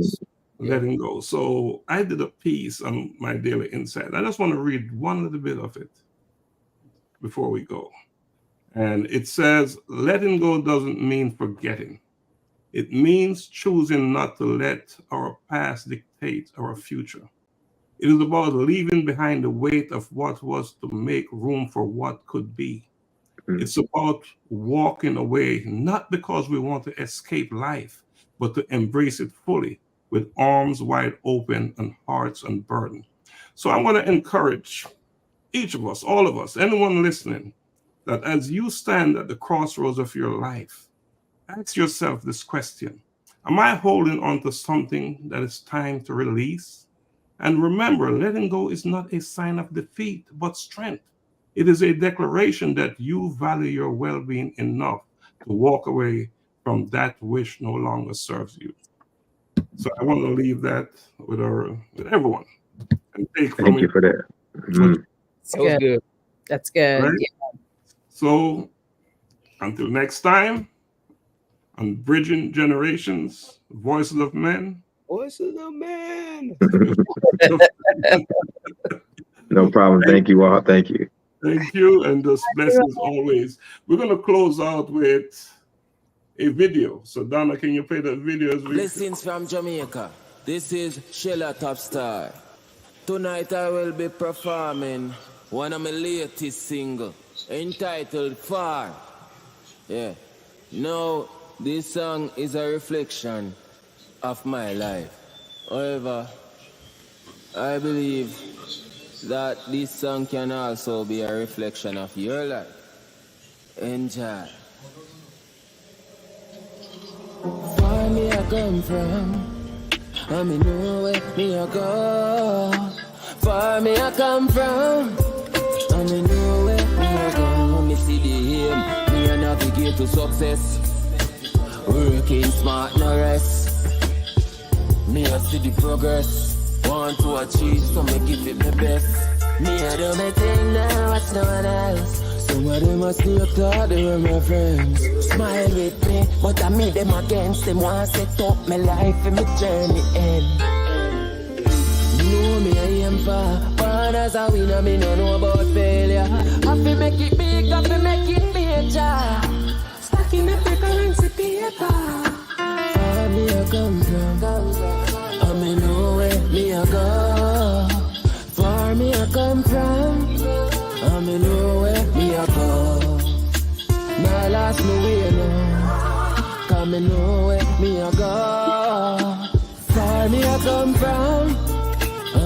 Letting go. So I did a piece on my Daily Insight. I just want to read one little bit of it before we go. And it says, letting go doesn't mean forgetting. It means choosing not to let our past dictate our future. It is about leaving behind the weight of what was to make room for what could be. It's about walking away, not because we want to escape life, but to embrace it fully with arms wide open and hearts unburdened. So I want to encourage each of us, all of us, anyone listening, that as you stand at the crossroads of your life, ask yourself this question: am I holding on to something that is time to release? And remember, letting go is not a sign of defeat, but strength. It is a declaration that you value your well-being enough to walk away from that which no longer serves you. So I want to leave that with everyone. And Thank you for that. That's good. That's good. Right? Yeah. So until next time, on Bridging Generations, Voices of Men. Voices of Men. No problem. Thank you all. Thank you. Thank you, and just blessings always. We're going to close out with a video. So, Donna, can you play that video? Blessings from Jamaica. This is Sheila Topstar. Tonight I will be performing one of my latest singles entitled Far. Yeah. Now, this song is a reflection of my life. However, I believe that this song can also be a reflection of your life. Enjoy. Far me I come from, and me know where me I go. Far me I come from, and me know where me I go. Me see the aim, me I navigate to success. Working smart, no rest. Me I see the progress. Want to achieve, so me give it my best. Me I do my thing now, watch no one else. Some of them must be thought they were my friends. Smile with me, but I meet them against them. Want to set up my life and my journey end. Know me I am far, born as a winner, me no know about failure. Happy make it big, happy make it major. Stacking up the currency paper. Far me I come from. Me know where me I go. Far me I come from. Me know where me I go. Now last me way now. Cause me know where me I go. Far me I come from.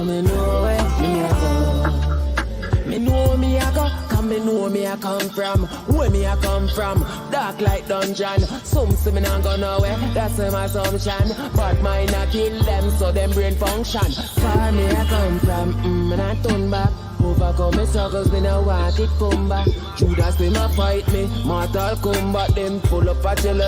Me know where me I go. Me know me I go. Cause me know me I come from. Where me I come from. Dark like dungeon. Some say me not go nowhere. That's my assumption. But mine I kill them so them brain function. Far me I come from. Me not turn back. Overcome me struggles, me no want it come back. Judas them a fight me. Mortal combat them full up a jealous.